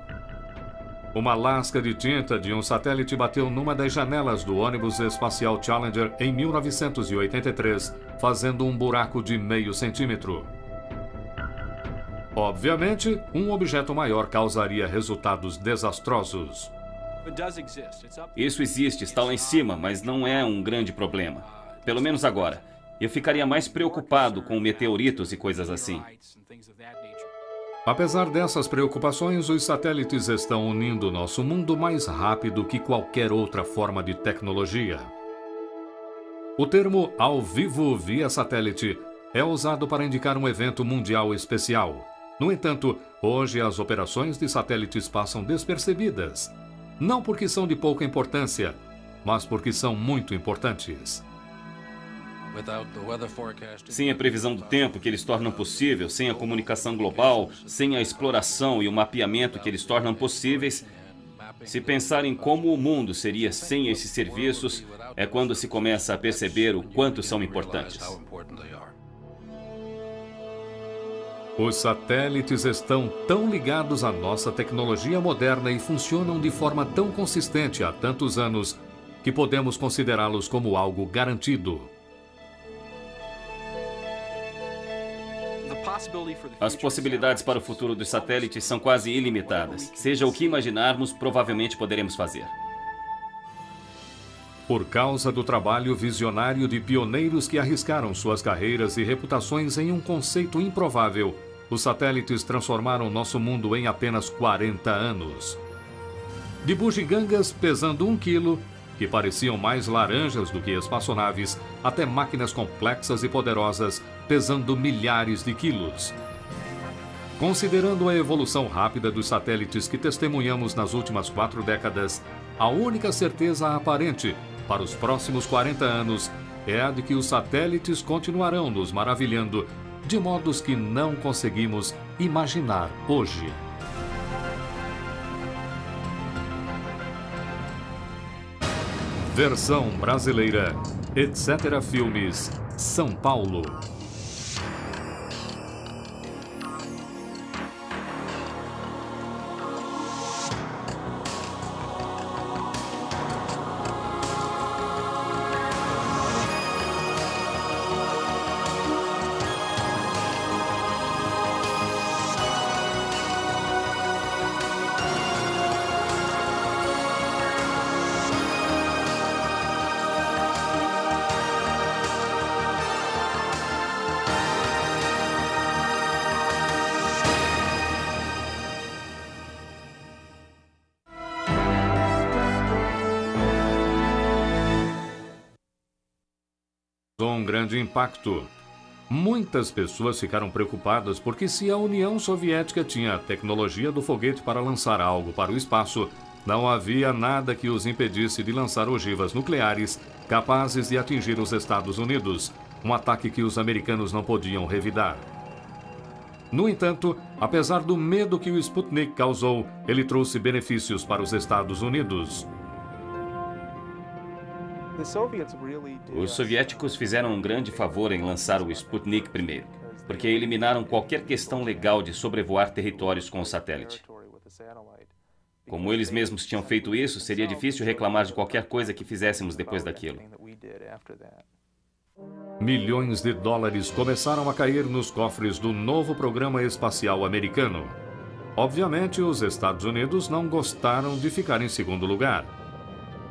Uma lasca de tinta de um satélite bateu numa das janelas do ônibus espacial Challenger em 1983, fazendo um buraco de meio centímetro. Obviamente, um objeto maior causaria resultados desastrosos. Isso existe, está lá em cima, mas não é um grande problema. Pelo menos agora. Eu ficaria mais preocupado com meteoritos e coisas assim. Apesar dessas preocupações, os satélites estão unindo nosso mundo mais rápido que qualquer outra forma de tecnologia. O termo ao vivo via satélite é usado para indicar um evento mundial especial. No entanto, hoje as operações de satélites passam despercebidas. Não porque são de pouca importância, mas porque são muito importantes. Sem a previsão do tempo que eles tornam possível, sem a comunicação global, sem a exploração e o mapeamento que eles tornam possíveis, se pensar em como o mundo seria sem esses serviços, é quando se começa a perceber o quanto são importantes. Os satélites estão tão ligados à nossa tecnologia moderna e funcionam de forma tão consistente há tantos anos que podemos considerá-los como algo garantido. As possibilidades para o futuro dos satélites são quase ilimitadas. Seja o que imaginarmos, provavelmente poderemos fazer. Por causa do trabalho visionário de pioneiros que arriscaram suas carreiras e reputações em um conceito improvável, os satélites transformaram nosso mundo em apenas 40 anos. De bugigangas pesando 1 quilo, que pareciam mais laranjas do que espaçonaves, até máquinas complexas e poderosas, pesando milhares de quilos. Considerando a evolução rápida dos satélites que testemunhamos nas últimas 4 décadas, a única certeza aparente para os próximos 40 anos é a de que os satélites continuarão nos maravilhando de modos que não conseguimos imaginar hoje. Versão brasileira, Etc. Filmes, São Paulo. Um grande impacto. Muitas pessoas ficaram preocupadas porque se a União Soviética tinha a tecnologia do foguete para lançar algo para o espaço, não havia nada que os impedisse de lançar ogivas nucleares capazes de atingir os Estados Unidos, um ataque que os americanos não podiam revidar. No entanto, apesar do medo que o Sputnik causou, ele trouxe benefícios para os Estados Unidos. Os soviéticos fizeram um grande favor em lançar o Sputnik primeiro, porque eliminaram qualquer questão legal de sobrevoar territórios com o satélite. Como eles mesmos tinham feito isso, seria difícil reclamar de qualquer coisa que fizéssemos depois daquilo. Milhões de dólares começaram a cair nos cofres do novo programa espacial americano. Obviamente, os Estados Unidos não gostaram de ficar em segundo lugar.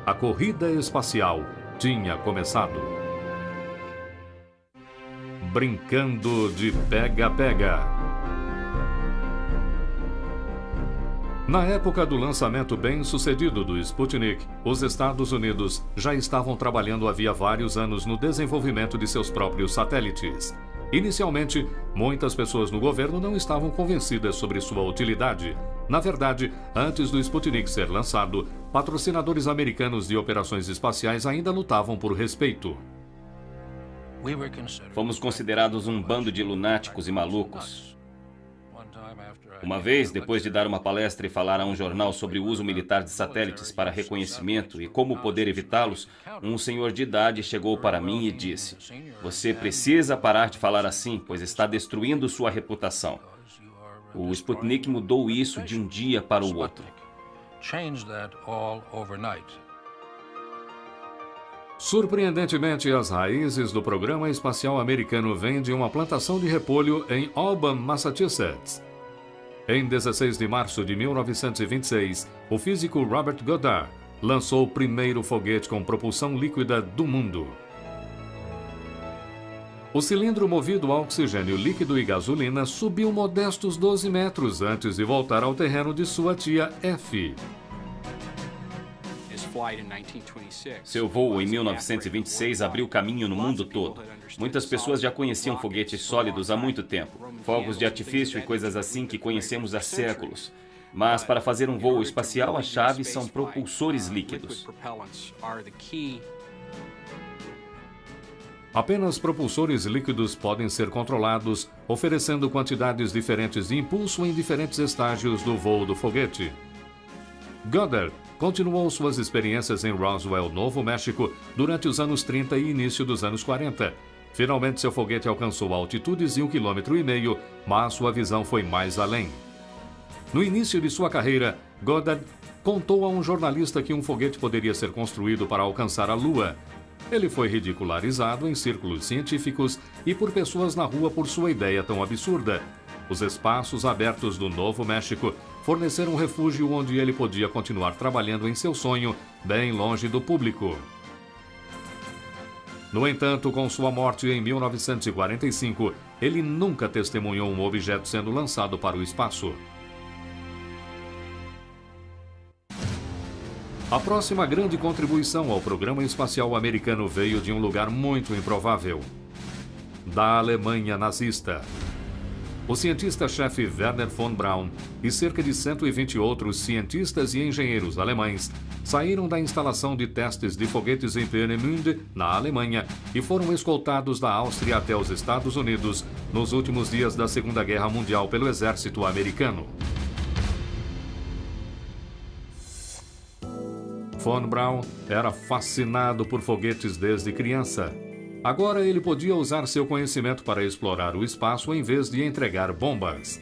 A corrida espacial tinha começado. Brincando de pega-pega. Na época do lançamento bem-sucedido do Sputnik, os Estados Unidos já estavam trabalhando havia vários anos no desenvolvimento de seus próprios satélites. Inicialmente, muitas pessoas no governo não estavam convencidas sobre sua utilidade. Na verdade, antes do Sputnik ser lançado, patrocinadores americanos de operações espaciais ainda lutavam por respeito. Fomos considerados um bando de lunáticos e malucos. Uma vez, depois de dar uma palestra e falar a um jornal sobre o uso militar de satélites para reconhecimento e como poder evitá-los, um senhor de idade chegou para mim e disse: "Você precisa parar de falar assim, pois está destruindo sua reputação." O Sputnik mudou isso de um dia para o outro. Surpreendentemente, as raízes do programa espacial americano vêm de uma plantação de repolho em Auburn, Massachusetts. Em 16 de março de 1926, o físico Robert Goddard lançou o primeiro foguete com propulsão líquida do mundo. O cilindro movido a oxigênio líquido e gasolina subiu modestos 12 metros antes de voltar ao terreno de sua tia Effie. Seu voo em 1926 abriu caminho no mundo todo. Muitas pessoas já conheciam foguetes sólidos há muito tempo, fogos de artifício e coisas assim que conhecemos há séculos. Mas para fazer um voo espacial, a chave são propulsores líquidos. Apenas propulsores líquidos podem ser controlados, oferecendo quantidades diferentes de impulso em diferentes estágios do voo do foguete. Goddard continuou suas experiências em Roswell, Novo México, durante os anos 30 e início dos anos 40. Finalmente, seu foguete alcançou altitudes de 1,5 km, mas sua visão foi mais além. No início de sua carreira, Goddard contou a um jornalista que um foguete poderia ser construído para alcançar a Lua. Ele foi ridicularizado em círculos científicos e por pessoas na rua por sua ideia tão absurda. Os espaços abertos do Novo México forneceram um refúgio onde ele podia continuar trabalhando em seu sonho, bem longe do público. No entanto, com sua morte em 1945, ele nunca testemunhou um objeto sendo lançado para o espaço. A próxima grande contribuição ao programa espacial americano veio de um lugar muito improvável: da Alemanha nazista. O cientista-chefe Wernher von Braun e cerca de 120 outros cientistas e engenheiros alemães saíram da instalação de testes de foguetes em Peenemünde, na Alemanha, e foram escoltados da Áustria até os Estados Unidos nos últimos dias da Segunda Guerra Mundial pelo exército americano. Von Braun era fascinado por foguetes desde criança. Agora ele podia usar seu conhecimento para explorar o espaço em vez de entregar bombas.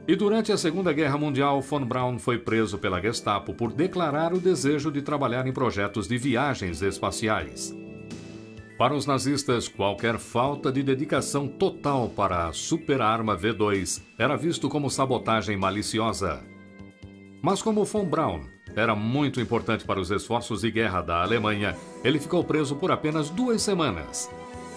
E durante a Segunda Guerra Mundial, Von Braun foi preso pela Gestapo por declarar o desejo de trabalhar em projetos de viagens espaciais. Para os nazistas, qualquer falta de dedicação total para a super-arma V2 era visto como sabotagem maliciosa. Mas como Von Braun era muito importante para os esforços de guerra da Alemanha, ele ficou preso por apenas 2 semanas.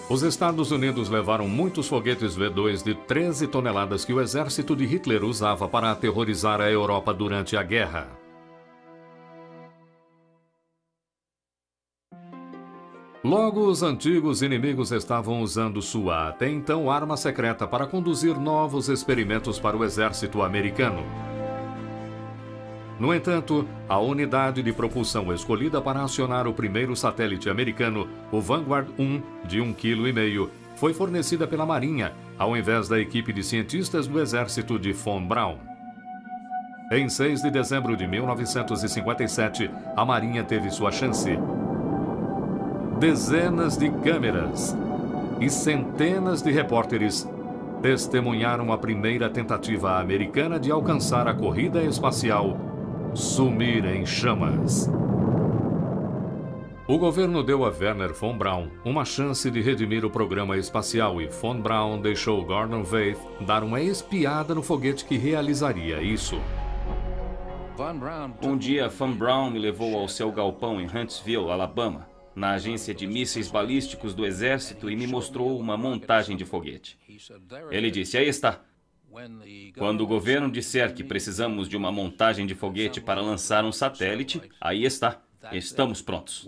Os Estados Unidos levaram muitos foguetes V2 de 13 toneladas que o exército de Hitler usava para aterrorizar a Europa durante a guerra. Logo, os antigos inimigos estavam usando sua até então arma secreta para conduzir novos experimentos para o exército americano. No entanto, a unidade de propulsão escolhida para acionar o primeiro satélite americano, o Vanguard 1, de 1,5 kg, foi fornecida pela Marinha, ao invés da equipe de cientistas do exército de Von Braun. Em 6 de dezembro de 1957, a Marinha teve sua chance. Dezenas de câmeras e centenas de repórteres testemunharam a primeira tentativa americana de alcançar a corrida espacial sumir em chamas. O governo deu a Wernher von Braun uma chance de redimir o programa espacial e Von Braun deixou Gordon Weith dar uma espiada no foguete que realizaria isso. Um dia, Von Braun me levou ao seu galpão em Huntsville, Alabama, na agência de mísseis balísticos do exército, e me mostrou uma montagem de foguete. Ele disse: "Aí está. Quando o governo disser que precisamos de uma montagem de foguete para lançar um satélite, aí está. Estamos prontos."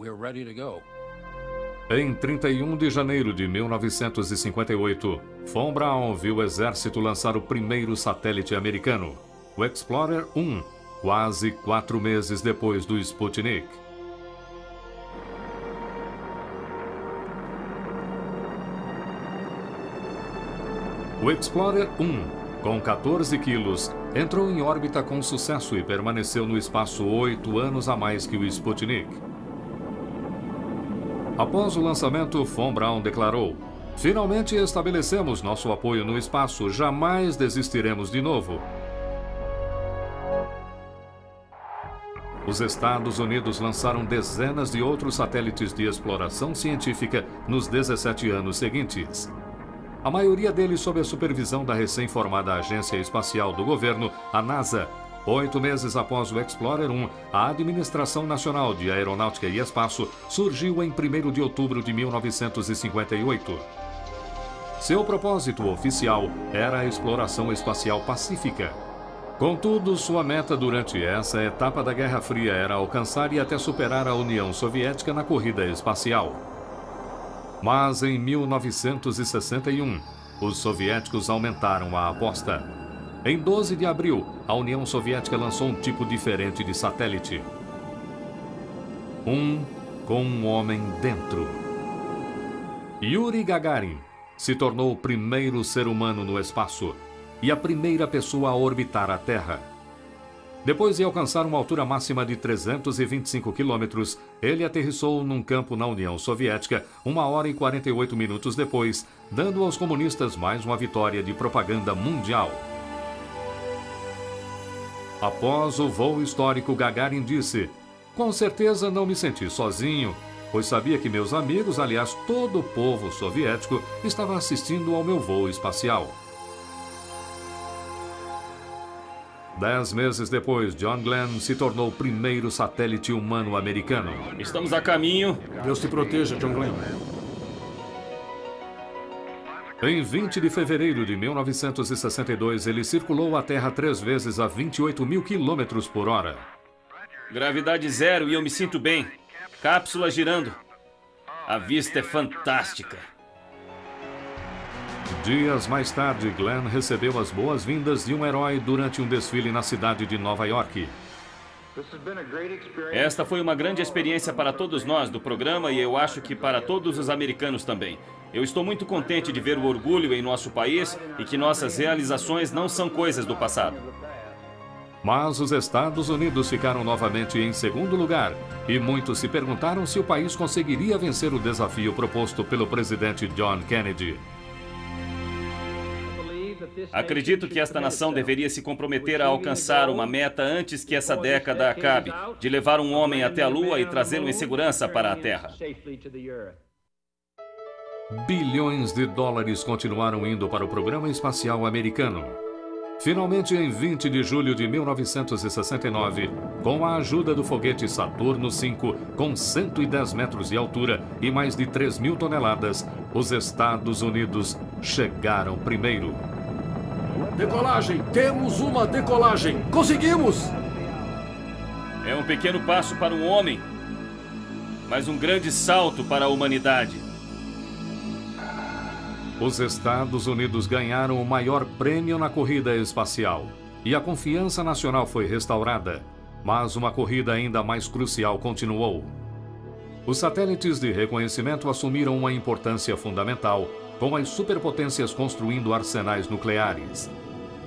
Em 31 de janeiro de 1958, Von Braun viu o exército lançar o primeiro satélite americano, o Explorer 1, quase 4 meses depois do Sputnik. O Explorer 1, com 14 quilos, entrou em órbita com sucesso e permaneceu no espaço 8 anos a mais que o Sputnik. Após o lançamento, Von Braun declarou: "Finalmente estabelecemos nosso apoio no espaço, jamais desistiremos de novo." Os Estados Unidos lançaram dezenas de outros satélites de exploração científica nos 17 anos seguintes. A maioria deles sob a supervisão da recém-formada Agência Espacial do Governo, a NASA. 8 meses após o Explorer 1, a Administração Nacional de Aeronáutica e Espaço surgiu em 1º de outubro de 1958. Seu propósito oficial era a exploração espacial pacífica. Contudo, sua meta durante essa etapa da Guerra Fria era alcançar e até superar a União Soviética na corrida espacial. Mas em 1961, os soviéticos aumentaram a aposta. Em 12 de abril, a União Soviética lançou um tipo diferente de satélite. Um com um homem dentro. Yuri Gagarin se tornou o primeiro ser humano no espaço e a primeira pessoa a orbitar a Terra. Depois de alcançar uma altura máxima de 325 quilômetros, ele aterrissou num campo na União Soviética 1 hora e 48 minutos depois, dando aos comunistas mais uma vitória de propaganda mundial. Após o voo histórico, Gagarin disse: "Com certeza não me senti sozinho, pois sabia que meus amigos, aliás, todo o povo soviético, estava assistindo ao meu voo espacial." 10 meses depois, John Glenn se tornou o primeiro satélite humano americano. Estamos a caminho. Deus te proteja, John Glenn. Em 20 de fevereiro de 1962, ele circulou a Terra 3 vezes a 28 mil quilômetros por hora. Gravidade zero e eu me sinto bem. Cápsula girando. A vista é fantástica. Dias mais tarde, Glenn recebeu as boas-vindas de um herói durante um desfile na cidade de Nova York. Esta foi uma grande experiência para todos nós do programa e eu acho que para todos os americanos também. Eu estou muito contente de ver o orgulho em nosso país e que nossas realizações não são coisas do passado. Mas os Estados Unidos ficaram novamente em segundo lugar e muitos se perguntaram se o país conseguiria vencer o desafio proposto pelo presidente John Kennedy. Acredito que esta nação deveria se comprometer a alcançar uma meta antes que essa década acabe, de levar um homem até a Lua e trazê-lo em segurança para a Terra. Bilhões de dólares continuaram indo para o programa espacial americano. Finalmente, em 20 de julho de 1969, com a ajuda do foguete Saturno V, com 110 metros de altura e mais de 3.000 toneladas, os Estados Unidos chegaram primeiro. Decolagem! Temos uma decolagem! Conseguimos! É um pequeno passo para um homem, mas um grande salto para a humanidade. Os Estados Unidos ganharam o maior prêmio na corrida espacial e a confiança nacional foi restaurada, mas uma corrida ainda mais crucial continuou. Os satélites de reconhecimento assumiram uma importância fundamental, com as superpotências construindo arsenais nucleares.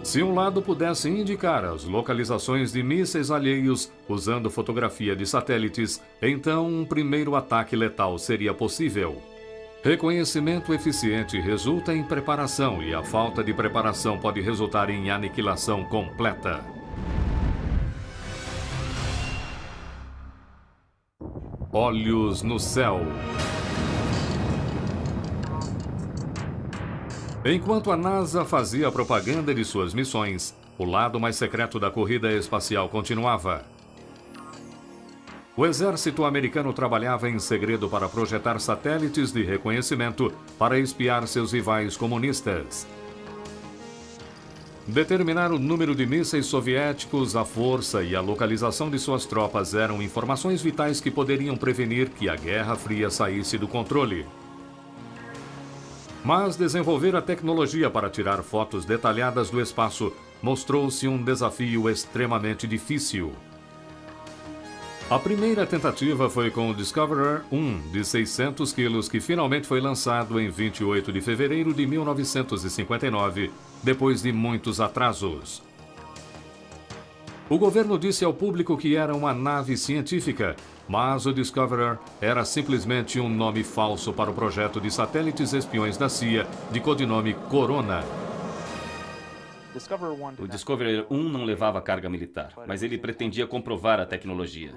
Se um lado pudesse indicar as localizações de mísseis alheios usando fotografia de satélites, então um primeiro ataque letal seria possível. Reconhecimento eficiente resulta em preparação e a falta de preparação pode resultar em aniquilação completa. Olhos no céu. Enquanto a NASA fazia a propaganda de suas missões, o lado mais secreto da corrida espacial continuava. O exército americano trabalhava em segredo para projetar satélites de reconhecimento para espiar seus rivais comunistas. Determinar o número de mísseis soviéticos, a força e a localização de suas tropas eram informações vitais que poderiam prevenir que a Guerra Fria saísse do controle. Mas desenvolver a tecnologia para tirar fotos detalhadas do espaço mostrou-se um desafio extremamente difícil. A primeira tentativa foi com o Discoverer 1, de 600 quilos, que finalmente foi lançado em 28 de fevereiro de 1959, depois de muitos atrasos. O governo disse ao público que era uma nave científica, mas o Discoverer era simplesmente um nome falso para o projeto de satélites espiões da CIA, de codinome Corona. O Discoverer 1 não levava carga militar, mas ele pretendia comprovar a tecnologia.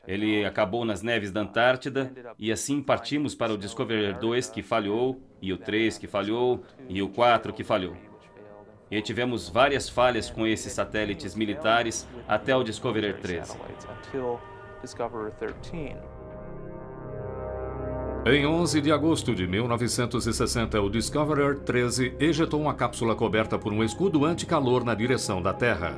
Ele acabou nas neves da Antártida e assim partimos para o Discoverer 2 que falhou, e o 3 que falhou, e o 4 que falhou. E tivemos várias falhas com esses satélites militares até o Discoverer 13. Em 11 de agosto de 1960, o Discoverer 13 ejetou uma cápsula coberta por um escudo anticalor na direção da Terra.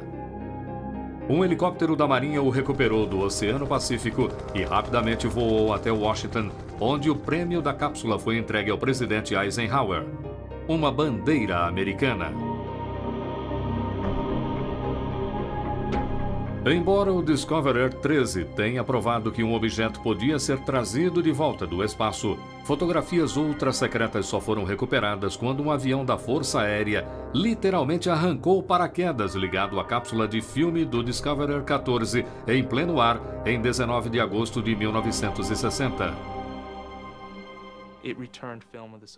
Um helicóptero da Marinha o recuperou do Oceano Pacífico e rapidamente voou até Washington, onde o prêmio da cápsula foi entregue ao presidente Eisenhower, uma bandeira americana. Embora o Discoverer 13 tenha provado que um objeto podia ser trazido de volta do espaço, fotografias ultra-secretas só foram recuperadas quando um avião da Força Aérea literalmente arrancou o paraquedas ligado à cápsula de filme do Discoverer 14 em pleno ar em 19 de agosto de 1960.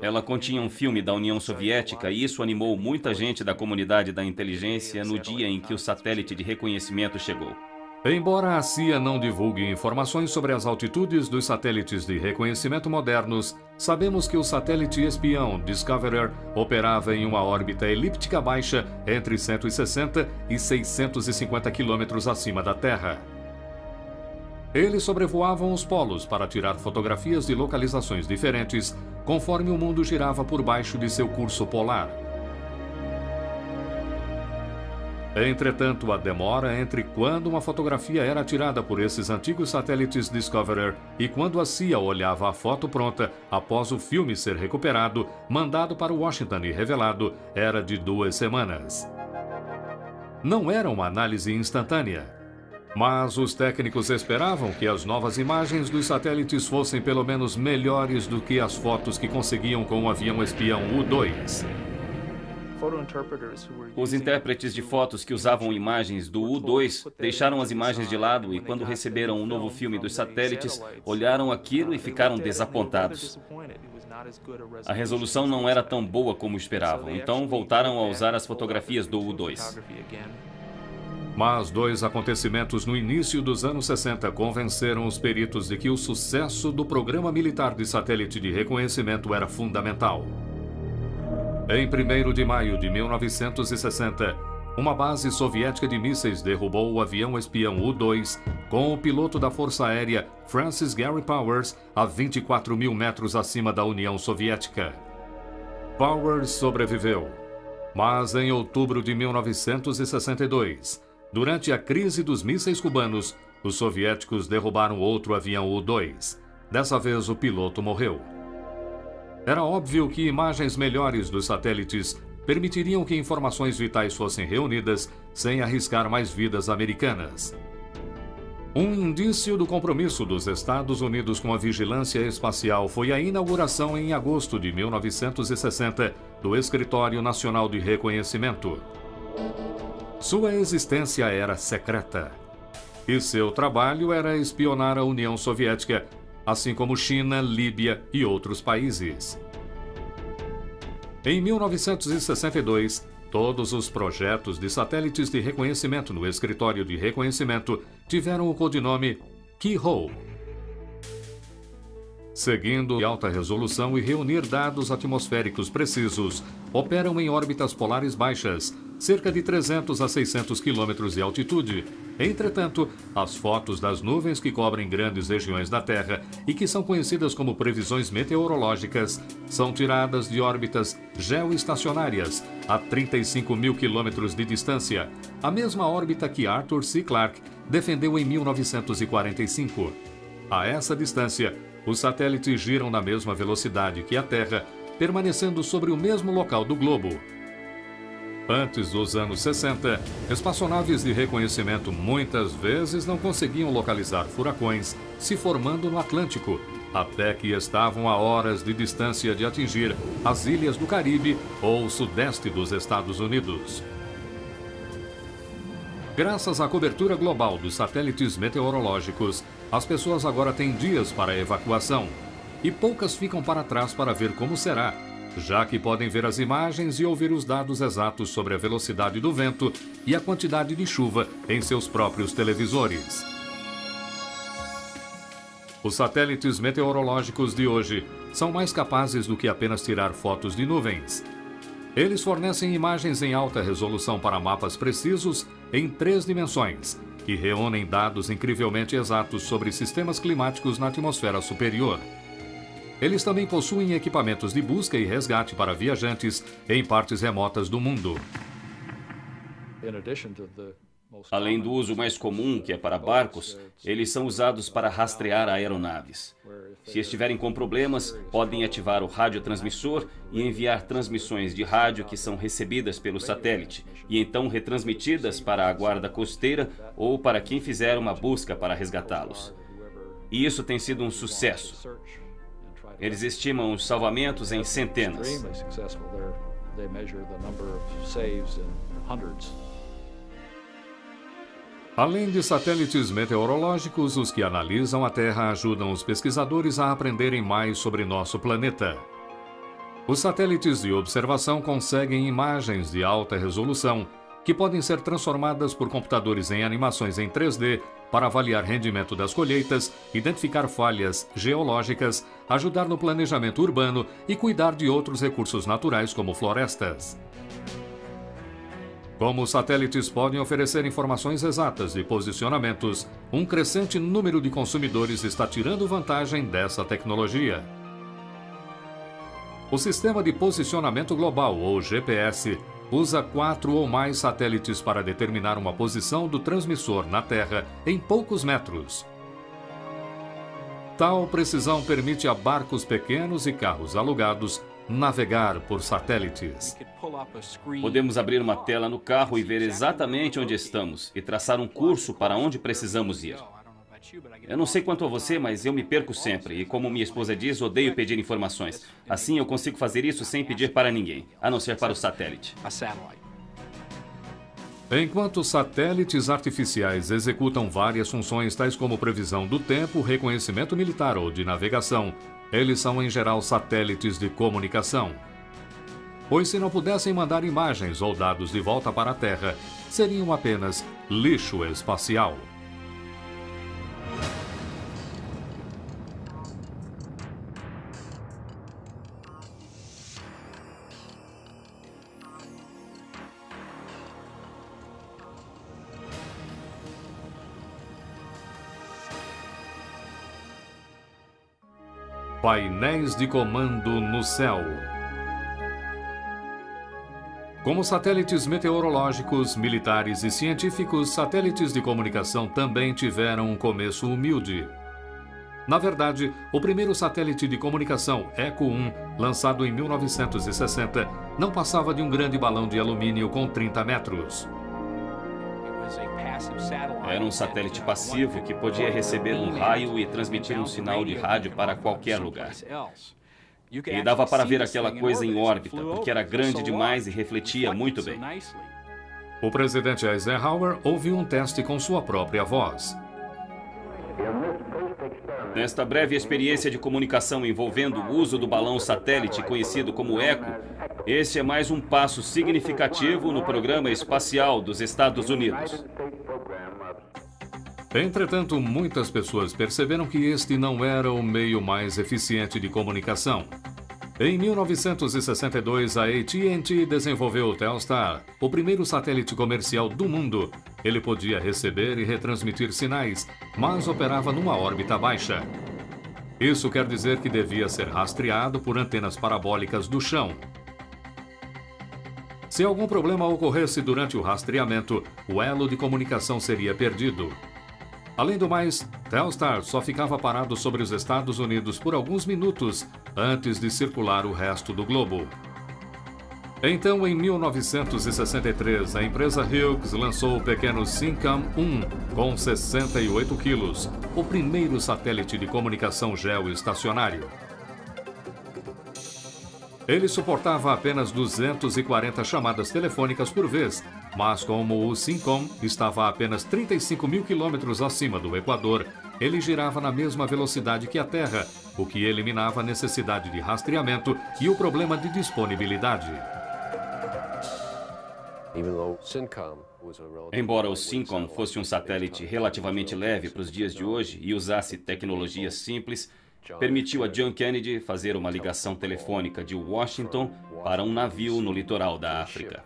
Ela continha um filme da União Soviética e isso animou muita gente da comunidade da inteligência no dia em que o satélite de reconhecimento chegou. Embora a CIA não divulgue informações sobre as altitudes dos satélites de reconhecimento modernos, sabemos que o satélite espião Discoverer operava em uma órbita elíptica baixa entre 160 e 650 quilômetros acima da Terra. Eles sobrevoavam os polos para tirar fotografias de localizações diferentes, conforme o mundo girava por baixo de seu curso polar. Entretanto, a demora entre quando uma fotografia era tirada por esses antigos satélites Discoverer e quando a CIA olhava a foto pronta após o filme ser recuperado, mandado para Washington e revelado, era de 2 semanas. Não era uma análise instantânea. Mas os técnicos esperavam que as novas imagens dos satélites fossem pelo menos melhores do que as fotos que conseguiam com o avião espião U-2. Os intérpretes de fotos que usavam imagens do U-2 deixaram as imagens de lado e, quando receberam um novo filme dos satélites, olharam aquilo e ficaram desapontados. A resolução não era tão boa como esperavam, então voltaram a usar as fotografias do U-2. Mas 2 acontecimentos no início dos anos 60 convenceram os peritos de que o sucesso do programa militar de satélite de reconhecimento era fundamental. Em 1º de maio de 1960, uma base soviética de mísseis derrubou o avião espião U-2 com o piloto da Força Aérea Francis Gary Powers a 24 mil metros acima da União Soviética. Powers sobreviveu, mas em outubro de 1962, durante a crise dos mísseis cubanos, os soviéticos derrubaram outro avião U-2. Dessa vez, o piloto morreu. Era óbvio que imagens melhores dos satélites permitiriam que informações vitais fossem reunidas sem arriscar mais vidas americanas. Um indício do compromisso dos Estados Unidos com a vigilância espacial foi a inauguração em agosto de 1960 do Escritório Nacional de Reconhecimento. Sua existência era secreta, e seu trabalho era espionar a União Soviética, assim como China, Líbia e outros países. Em 1962, todos os projetos de satélites de reconhecimento no Escritório de Reconhecimento tiveram o codinome Keyhole. Seguindo alta resolução e reunir dados atmosféricos precisos, operam em órbitas polares baixas, cerca de 300 a 600 quilômetros de altitude. Entretanto, as fotos das nuvens que cobrem grandes regiões da Terra e que são conhecidas como previsões meteorológicas são tiradas de órbitas geoestacionárias a 35 mil quilômetros de distância, a mesma órbita que Arthur C. Clarke defendeu em 1945. A essa distância, os satélites giram na mesma velocidade que a Terra, permanecendo sobre o mesmo local do globo. Antes dos anos 60, espaçonaves de reconhecimento muitas vezes não conseguiam localizar furacões se formando no Atlântico, até que estavam a horas de distância de atingir as ilhas do Caribe ou o sudeste dos Estados Unidos. Graças à cobertura global dos satélites meteorológicos, as pessoas agora têm dias para a evacuação, e poucas ficam para trás para ver como será, já que podem ver as imagens e ouvir os dados exatos sobre a velocidade do vento e a quantidade de chuva em seus próprios televisores. Os satélites meteorológicos de hoje são mais capazes do que apenas tirar fotos de nuvens. Eles fornecem imagens em alta resolução para mapas precisos em 3 dimensões, que reúnem dados incrivelmente exatos sobre sistemas climáticos na atmosfera superior. Eles também possuem equipamentos de busca e resgate para viajantes em partes remotas do mundo. Além do uso mais comum, que é para barcos, eles são usados para rastrear aeronaves. Se estiverem com problemas, podem ativar o radiotransmissor e enviar transmissões de rádio que são recebidas pelo satélite e então retransmitidas para a guarda costeira ou para quem fizer uma busca para resgatá-los. E isso tem sido um sucesso. Eles estimam os salvamentos em centenas. Além de satélites meteorológicos, os que analisam a Terra ajudam os pesquisadores a aprenderem mais sobre nosso planeta. Os satélites de observação conseguem imagens de alta resolução, que podem ser transformadas por computadores em animações em 3D para avaliar rendimento das colheitas, identificar falhas geológicas, ajudar no planejamento urbano e cuidar de outros recursos naturais como florestas. Como os satélites podem oferecer informações exatas de posicionamentos, um crescente número de consumidores está tirando vantagem dessa tecnologia. O Sistema de Posicionamento Global, ou GPS, usa 4 ou mais satélites para determinar uma posição do transmissor na Terra em poucos metros. Tal precisão permite a barcos pequenos e carros alugados navegar por satélites. Podemos abrir uma tela no carro e ver exatamente onde estamos e traçar um curso para onde precisamos ir. Eu não sei quanto a você, mas eu me perco sempre e, como minha esposa diz, odeio pedir informações. Assim, eu consigo fazer isso sem pedir para ninguém, a não ser para o satélite. Enquanto satélites artificiais executam várias funções tais como previsão do tempo, reconhecimento militar ou de navegação, eles são em geral satélites de comunicação. Pois se não pudessem mandar imagens ou dados de volta para a Terra, seriam apenas lixo espacial. Painéis de comando no céu. Como satélites meteorológicos, militares e científicos, satélites de comunicação também tiveram um começo humilde. Na verdade, o primeiro satélite de comunicação, Echo 1, lançado em 1960, não passava de um grande balão de alumínio com 30 metros. Era um satélite passivo que podia receber um raio e transmitir um sinal de rádio para qualquer lugar. E dava para ver aquela coisa em órbita, porque era grande demais e refletia muito bem. O presidente Eisenhower ouviu um teste com sua própria voz. Nesta breve experiência de comunicação envolvendo o uso do balão satélite conhecido como Echo, este é mais um passo significativo no programa espacial dos Estados Unidos. Entretanto, muitas pessoas perceberam que este não era o meio mais eficiente de comunicação. Em 1962, a AT&T desenvolveu o Telstar, o primeiro satélite comercial do mundo. Ele podia receber e retransmitir sinais, mas operava numa órbita baixa. Isso quer dizer que devia ser rastreado por antenas parabólicas do chão. Se algum problema ocorresse durante o rastreamento, o elo de comunicação seria perdido. Além do mais, Telstar só ficava parado sobre os Estados Unidos por alguns minutos antes de circular o resto do globo. Então, em 1963, a empresa Hughes lançou o pequeno Syncom-1 com 68 quilos, o primeiro satélite de comunicação geoestacionário. Ele suportava apenas 240 chamadas telefônicas por vez, mas como o Syncom estava a apenas 35 mil quilômetros acima do Equador, ele girava na mesma velocidade que a Terra, o que eliminava a necessidade de rastreamento e o problema de disponibilidade. Embora o Syncom fosse um satélite relativamente leve para os dias de hoje e usasse tecnologias simples, permitiu a John Kennedy fazer uma ligação telefônica de Washington para um navio no litoral da África.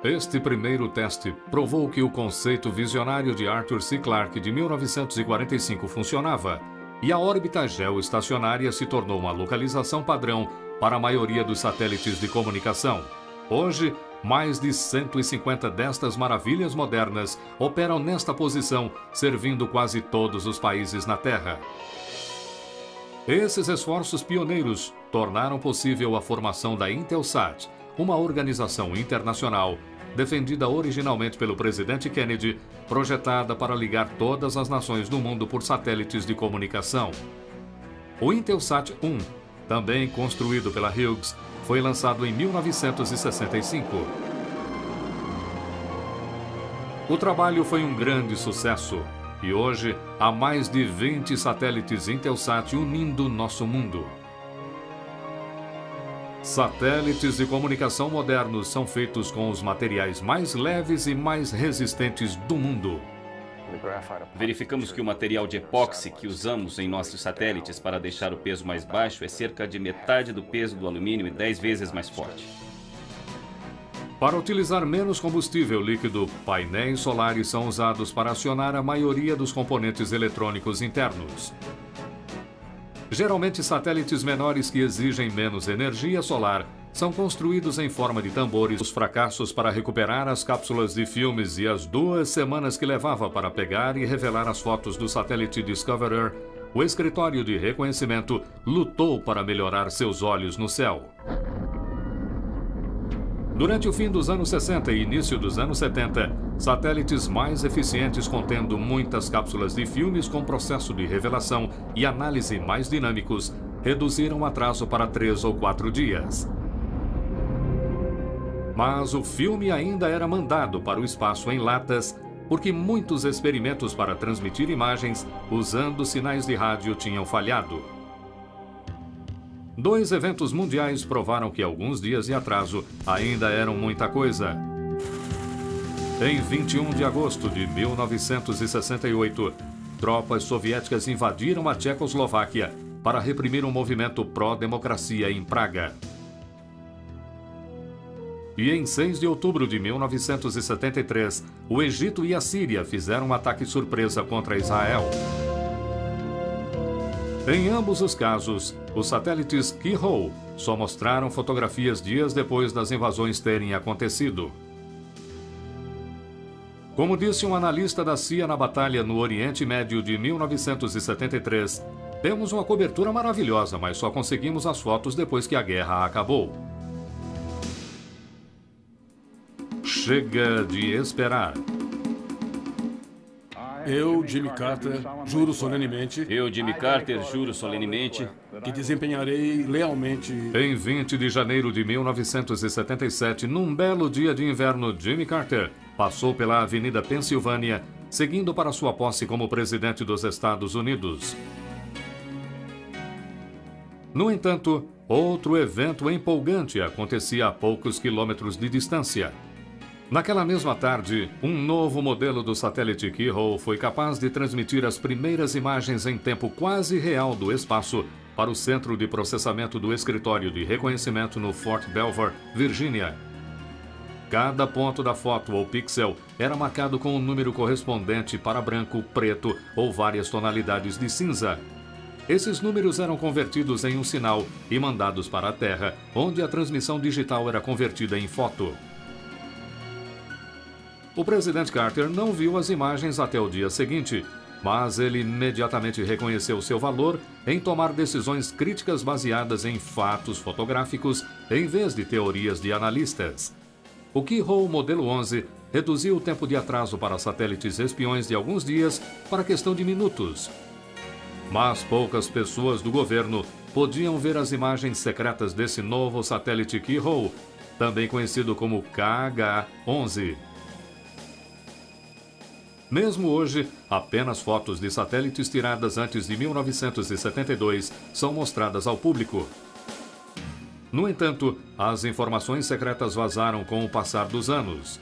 Este primeiro teste provou que o conceito visionário de Arthur C. Clarke de 1945 funcionava, e a órbita geoestacionária se tornou uma localização padrão para a maioria dos satélites de comunicação. Hoje, Mais de 150 destas maravilhas modernas operam nesta posição, servindo quase todos os países na Terra. Esses esforços pioneiros tornaram possível a formação da Intelsat, uma organização internacional defendida originalmente pelo presidente Kennedy, projetada para ligar todas as nações do mundo por satélites de comunicação. O Intelsat 1, também construído pela Hughes, foi lançado em 1965. O trabalho foi um grande sucesso e hoje há mais de 20 satélites Intelsat unindo nosso mundo. Satélites de comunicação modernos são feitos com os materiais mais leves e mais resistentes do mundo. Verificamos que o material de epóxi que usamos em nossos satélites para deixar o peso mais baixo é cerca de metade do peso do alumínio e 10 vezes mais forte. Para utilizar menos combustível líquido, painéis solares são usados para acionar a maioria dos componentes eletrônicos internos. Geralmente, satélites menores que exigem menos energia solar são construídos em forma de tambores. Os fracassos para recuperar as cápsulas de filmes e as 2 semanas que levava para pegar e revelar as fotos do satélite Discoverer, o escritório de reconhecimento lutou para melhorar seus olhos no céu. Durante o fim dos anos 60 e início dos anos 70, satélites mais eficientes contendo muitas cápsulas de filmes com processo de revelação e análise mais dinâmicos reduziram o atraso para 3 ou 4 dias. Mas o filme ainda era mandado para o espaço em latas, porque muitos experimentos para transmitir imagens usando sinais de rádio tinham falhado. 2 eventos mundiais provaram que alguns dias de atraso ainda eram muita coisa. Em 21 de agosto de 1968, tropas soviéticas invadiram a Tchecoslováquia para reprimir um movimento pró-democracia em Praga. E em 6 de outubro de 1973, o Egito e a Síria fizeram um ataque surpresa contra Israel. Em ambos os casos, os satélites Keyhole só mostraram fotografias dias depois das invasões terem acontecido. Como disse um analista da CIA na Batalha no Oriente Médio de 1973, temos uma cobertura maravilhosa, mas só conseguimos as fotos depois que a guerra acabou. Chega de esperar. Eu, Jimmy Carter, juro solenemente que desempenharei lealmente. Em 20 de janeiro de 1977, num belo dia de inverno, Jimmy Carter passou pela Avenida Pensilvânia, seguindo para sua posse como presidente dos Estados Unidos. No entanto, outro evento empolgante acontecia a poucos quilômetros de distância. Naquela mesma tarde, um novo modelo do satélite Keyhole foi capaz de transmitir as primeiras imagens em tempo quase real do espaço para o centro de processamento do escritório de reconhecimento no Fort Belvoir, Virgínia. Cada ponto da foto ou pixel era marcado com um número correspondente para branco, preto ou várias tonalidades de cinza. Esses números eram convertidos em um sinal e mandados para a Terra, onde a transmissão digital era convertida em foto. O presidente Carter não viu as imagens até o dia seguinte, mas ele imediatamente reconheceu seu valor em tomar decisões críticas baseadas em fatos fotográficos em vez de teorias de analistas. O Keyhole Modelo 11 reduziu o tempo de atraso para satélites espiões de alguns dias para questão de minutos. Mas poucas pessoas do governo podiam ver as imagens secretas desse novo satélite Keyhole, também conhecido como KH-11. Mesmo hoje, apenas fotos de satélites tiradas antes de 1972 são mostradas ao público. No entanto, as informações secretas vazaram com o passar dos anos.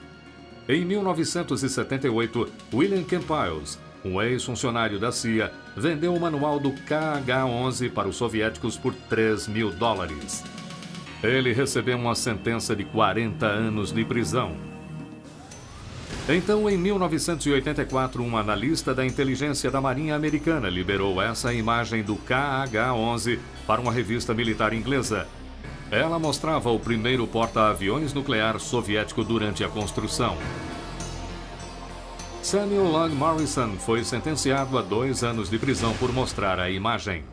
Em 1978, William Campiles, um ex-funcionário da CIA, vendeu o manual do KH-11 para os soviéticos por $3.000. Ele recebeu uma sentença de 40 anos de prisão. Então, em 1984, um analista da inteligência da Marinha Americana liberou essa imagem do KH-11 para uma revista militar inglesa. Ela mostrava o primeiro porta-aviões nuclear soviético durante a construção. Samuel Lund Morrison foi sentenciado a 2 anos de prisão por mostrar a imagem.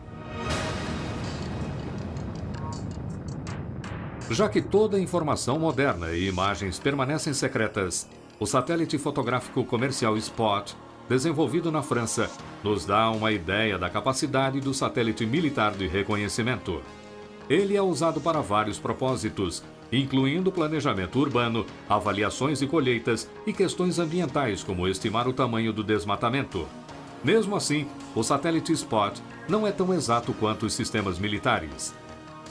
Já que toda informação moderna e imagens permanecem secretas, o satélite fotográfico comercial Spot, desenvolvido na França, nos dá uma ideia da capacidade do satélite militar de reconhecimento. Ele é usado para vários propósitos, incluindo planejamento urbano, avaliações de colheitas e questões ambientais, como estimar o tamanho do desmatamento. Mesmo assim, o satélite Spot não é tão exato quanto os sistemas militares.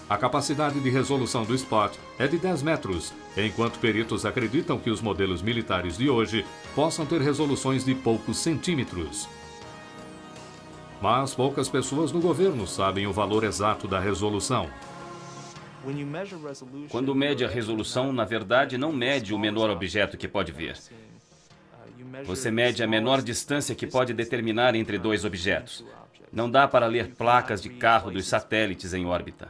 A capacidade de resolução do Spot é de 10 metros, enquanto peritos acreditam que os modelos militares de hoje possam ter resoluções de poucos centímetros. Mas poucas pessoas no governo sabem o valor exato da resolução. Quando mede a resolução, na verdade, não mede o menor objeto que pode ver. Você mede a menor distância que pode determinar entre 2 objetos. Não dá para ler placas de carro dos satélites em órbita.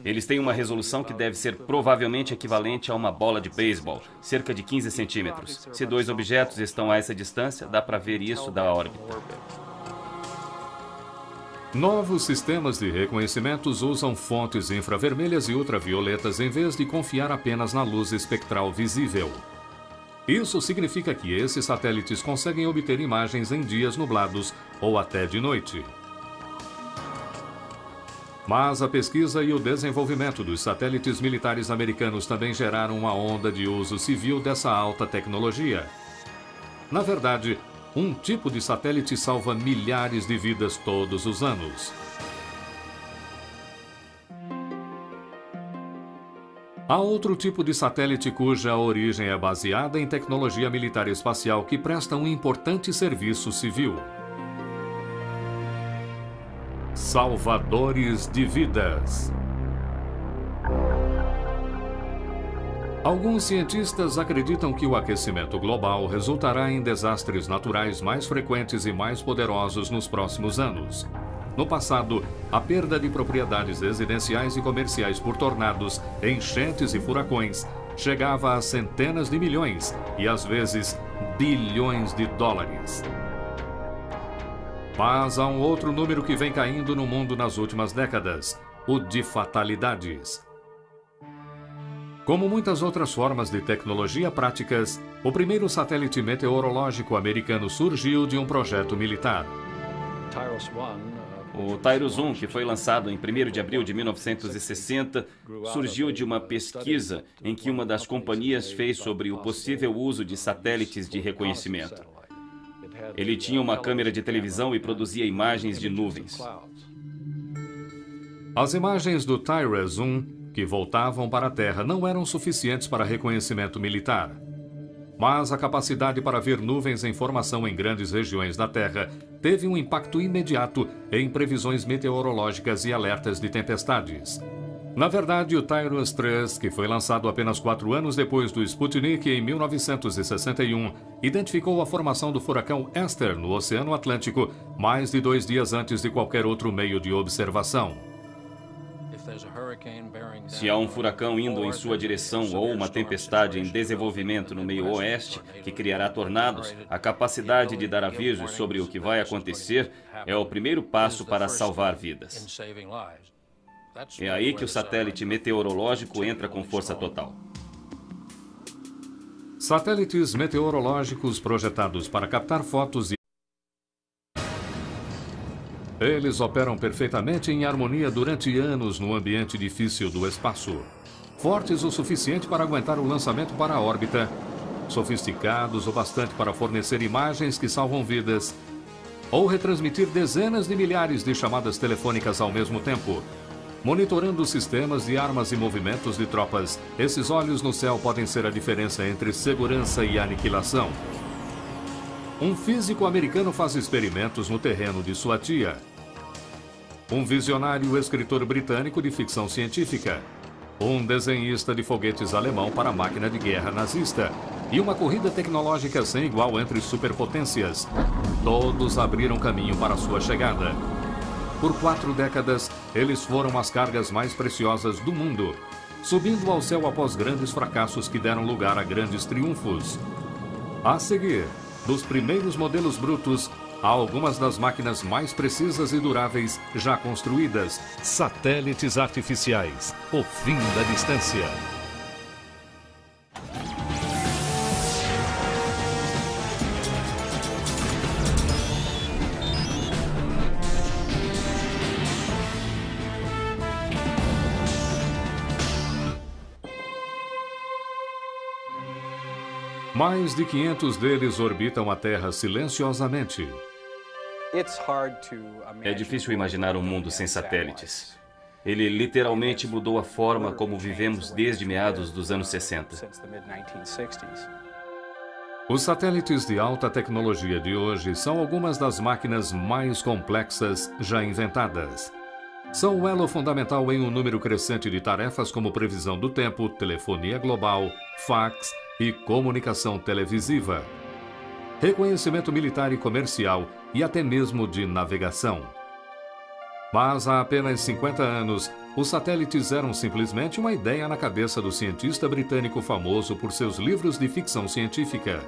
Eles têm uma resolução que deve ser provavelmente equivalente a uma bola de beisebol, cerca de 15 centímetros. Se 2 objetos estão a essa distância, dá para ver isso da órbita. Novos sistemas de reconhecimento usam fontes infravermelhas e ultravioletas em vez de confiar apenas na luz espectral visível. Isso significa que esses satélites conseguem obter imagens em dias nublados ou até de noite. Mas a pesquisa e o desenvolvimento dos satélites militares americanos também geraram uma onda de uso civil dessa alta tecnologia. Na verdade, um tipo de satélite salva milhares de vidas todos os anos. Há outro tipo de satélite cuja origem é baseada em tecnologia militar espacial que presta um importante serviço civil. Salvadores de vidas. Alguns cientistas acreditam que o aquecimento global resultará em desastres naturais mais frequentes e mais poderosos nos próximos anos. No passado, a perda de propriedades residenciais e comerciais por tornados, enchentes e furacões chegava a centenas de milhões e, às vezes, bilhões de dólares. Mas há um outro número que vem caindo no mundo nas últimas décadas, o de fatalidades. Como muitas outras formas de tecnologia práticas, o primeiro satélite meteorológico americano surgiu de um projeto militar. O TIROS-1, que foi lançado em 1º de abril de 1960, surgiu de uma pesquisa em que uma das companhias fez sobre o possível uso de satélites de reconhecimento. Ele tinha uma câmera de televisão e produzia imagens de nuvens. As imagens do TIROS-1, que voltavam para a Terra, não eram suficientes para reconhecimento militar. Mas a capacidade para ver nuvens em formação em grandes regiões da Terra teve um impacto imediato em previsões meteorológicas e alertas de tempestades. Na verdade, o TIROS-3, que foi lançado apenas 4 anos depois do Sputnik em 1961, identificou a formação do furacão Esther no Oceano Atlântico mais de 2 dias antes de qualquer outro meio de observação. Se há um furacão indo em sua direção ou uma tempestade em desenvolvimento no meio oeste que criará tornados, a capacidade de dar avisos sobre o que vai acontecer é o primeiro passo para salvar vidas. É aí que o satélite meteorológico entra com força total. Satélites meteorológicos projetados para captar fotos e eles operam perfeitamente em harmonia durante anos no ambiente difícil do espaço. Fortes o suficiente para aguentar o lançamento para a órbita, sofisticados o bastante para fornecer imagens que salvam vidas, ou retransmitir dezenas de milhares de chamadas telefônicas ao mesmo tempo. Monitorando sistemas de armas e movimentos de tropas, esses olhos no céu podem ser a diferença entre segurança e aniquilação. Um físico americano faz experimentos no terreno de sua tia. Um visionário escritor britânico de ficção científica. Um desenhista de foguetes alemão para a máquina de guerra nazista. E uma corrida tecnológica sem igual entre superpotências. Todos abriram caminho para sua chegada. Por 4 décadas, eles foram as cargas mais preciosas do mundo, subindo ao céu após grandes fracassos que deram lugar a grandes triunfos. A seguir, dos primeiros modelos brutos, há algumas das máquinas mais precisas e duráveis já construídas. Satélites artificiais, o fim da distância. Mais de 500 deles orbitam a Terra silenciosamente. É difícil imaginar um mundo sem satélites. Ele literalmente mudou a forma como vivemos desde meados dos anos 60. Os satélites de alta tecnologia de hoje são algumas das máquinas mais complexas já inventadas. São o elo fundamental em um número crescente de tarefas como previsão do tempo, telefonia global, fax e comunicação televisiva, reconhecimento militar e comercial e até mesmo de navegação. Mas há apenas 50 anos, os satélites eram simplesmente uma ideia na cabeça do cientista britânico famoso por seus livros de ficção científica.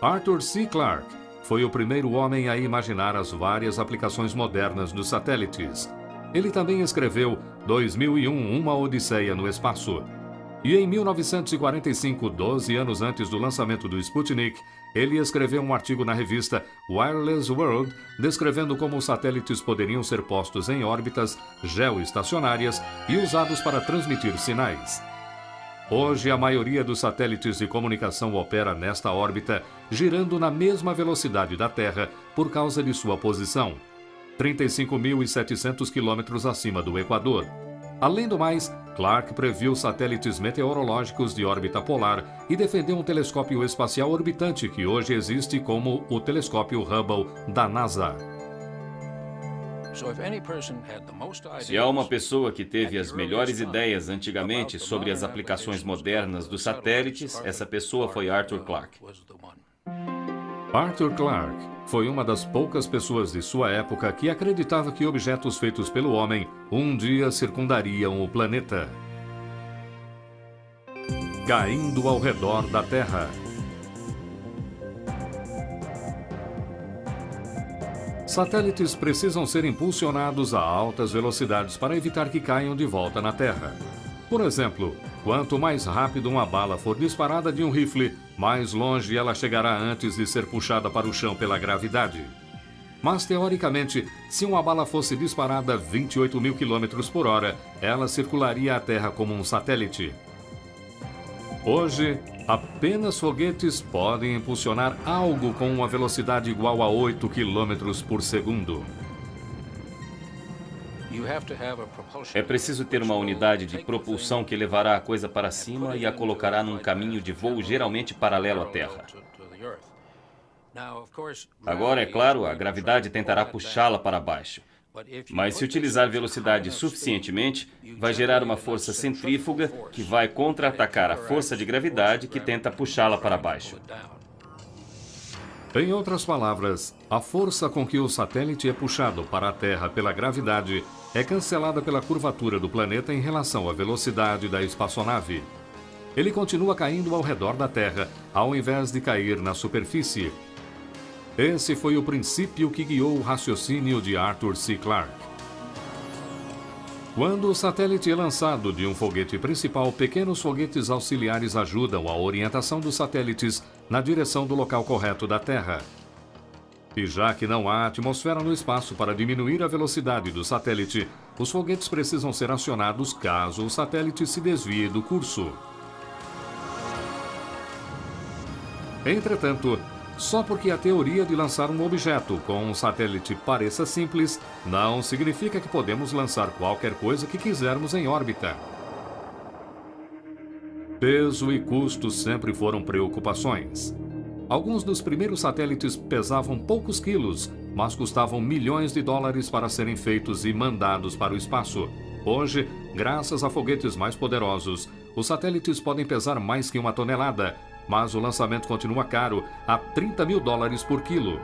Arthur C. Clarke foi o primeiro homem a imaginar as várias aplicações modernas dos satélites. Ele também escreveu 2001, Uma Odisseia no Espaço. E em 1945, 12 anos antes do lançamento do Sputnik, ele escreveu um artigo na revista Wireless World, descrevendo como os satélites poderiam ser postos em órbitas geoestacionárias e usados para transmitir sinais. Hoje, a maioria dos satélites de comunicação opera nesta órbita, girando na mesma velocidade da Terra por causa de sua posição, 35.700 quilômetros acima do Equador. Além do mais, Clarke previu satélites meteorológicos de órbita polar e defendeu um telescópio espacial orbitante que hoje existe como o telescópio Hubble da NASA. Se há uma pessoa que teve as melhores ideias antigamente sobre as aplicações modernas dos satélites, essa pessoa foi Arthur Clarke. Arthur Clarke foi uma das poucas pessoas de sua época que acreditava que objetos feitos pelo homem um dia circundariam o planeta. Caindo ao redor da Terra. Satélites precisam ser impulsionados a altas velocidades para evitar que caiam de volta na Terra. Por exemplo, quanto mais rápido uma bala for disparada de um rifle, mais longe ela chegará antes de ser puxada para o chão pela gravidade. Mas, teoricamente, se uma bala fosse disparada a 28.000 km por hora, ela circularia a Terra como um satélite. Hoje, apenas foguetes podem impulsionar algo com uma velocidade igual a 8 km por segundo. É preciso ter uma unidade de propulsão que levará a coisa para cima e a colocará num caminho de voo geralmente paralelo à Terra. Agora, é claro, a gravidade tentará puxá-la para baixo. Mas se utilizar velocidade suficientemente, vai gerar uma força centrífuga que vai contra-atacar a força de gravidade que tenta puxá-la para baixo. Em outras palavras, a força com que o satélite é puxado para a Terra pela gravidade é cancelada pela curvatura do planeta em relação à velocidade da espaçonave. Ele continua caindo ao redor da Terra, ao invés de cair na superfície. Esse foi o princípio que guiou o raciocínio de Arthur C. Clarke. Quando o satélite é lançado de um foguete principal, pequenos foguetes auxiliares ajudam a orientação dos satélites na direção do local correto da Terra. E já que não há atmosfera no espaço para diminuir a velocidade do satélite, os foguetes precisam ser acionados caso o satélite se desvie do curso. Entretanto, só porque a teoria de lançar um objeto com um satélite pareça simples, não significa que podemos lançar qualquer coisa que quisermos em órbita. Peso e custo sempre foram preocupações. Alguns dos primeiros satélites pesavam poucos quilos, mas custavam milhões de dólares para serem feitos e mandados para o espaço. Hoje, graças a foguetes mais poderosos, os satélites podem pesar mais que 1 tonelada, mas o lançamento continua caro, a 30 mil dólares por quilo.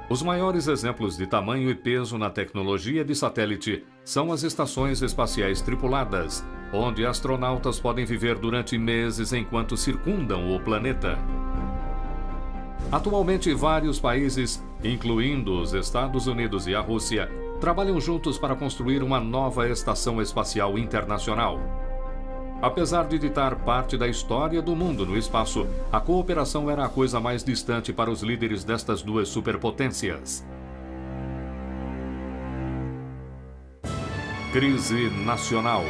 Os maiores exemplos de tamanho e peso na tecnologia de satélite são as estações espaciais tripuladas, onde astronautas podem viver durante meses enquanto circundam o planeta. Atualmente, vários países, incluindo os Estados Unidos e a Rússia, trabalham juntos para construir uma nova estação espacial internacional. Apesar de ditar parte da história do mundo no espaço, a cooperação era a coisa mais distante para os líderes destas duas superpotências. Crise nacional.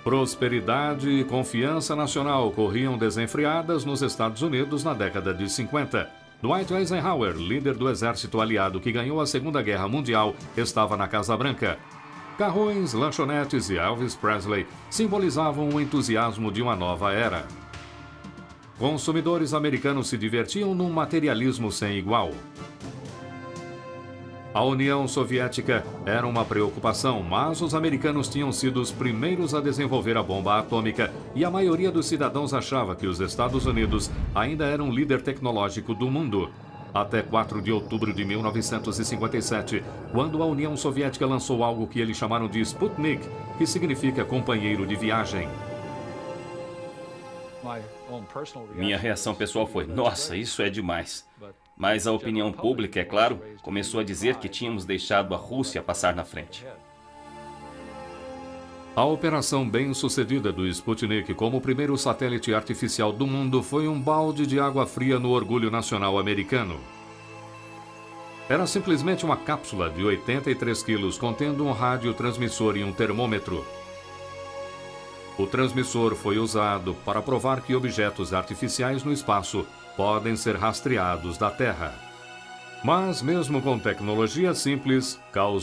Prosperidade e confiança nacional corriam desenfreadas nos Estados Unidos na década de 50. Dwight Eisenhower, líder do exército aliado que ganhou a Segunda Guerra Mundial, estava na Casa Branca. Carrões, lanchonetes e Elvis Presley simbolizavam o entusiasmo de uma nova era. Consumidores americanos se divertiam num materialismo sem igual. A União Soviética era uma preocupação, mas os americanos tinham sido os primeiros a desenvolver a bomba atômica e a maioria dos cidadãos achava que os Estados Unidos ainda eram o líder tecnológico do mundo. Até 4 de outubro de 1957, quando a União Soviética lançou algo que eles chamaram de Sputnik, que significa companheiro de viagem. Minha reação pessoal foi: nossa, isso é demais. Mas a opinião pública, é claro, começou a dizer que tínhamos deixado a Rússia passar na frente. A operação bem-sucedida do Sputnik como o primeiro satélite artificial do mundo foi um balde de água fria no orgulho nacional americano. Era simplesmente uma cápsula de 83 quilos contendo um radiotransmissor e um termômetro. O transmissor foi usado para provar que objetos artificiais no espaço podem ser rastreados da Terra. Mas mesmo com tecnologia simples, causou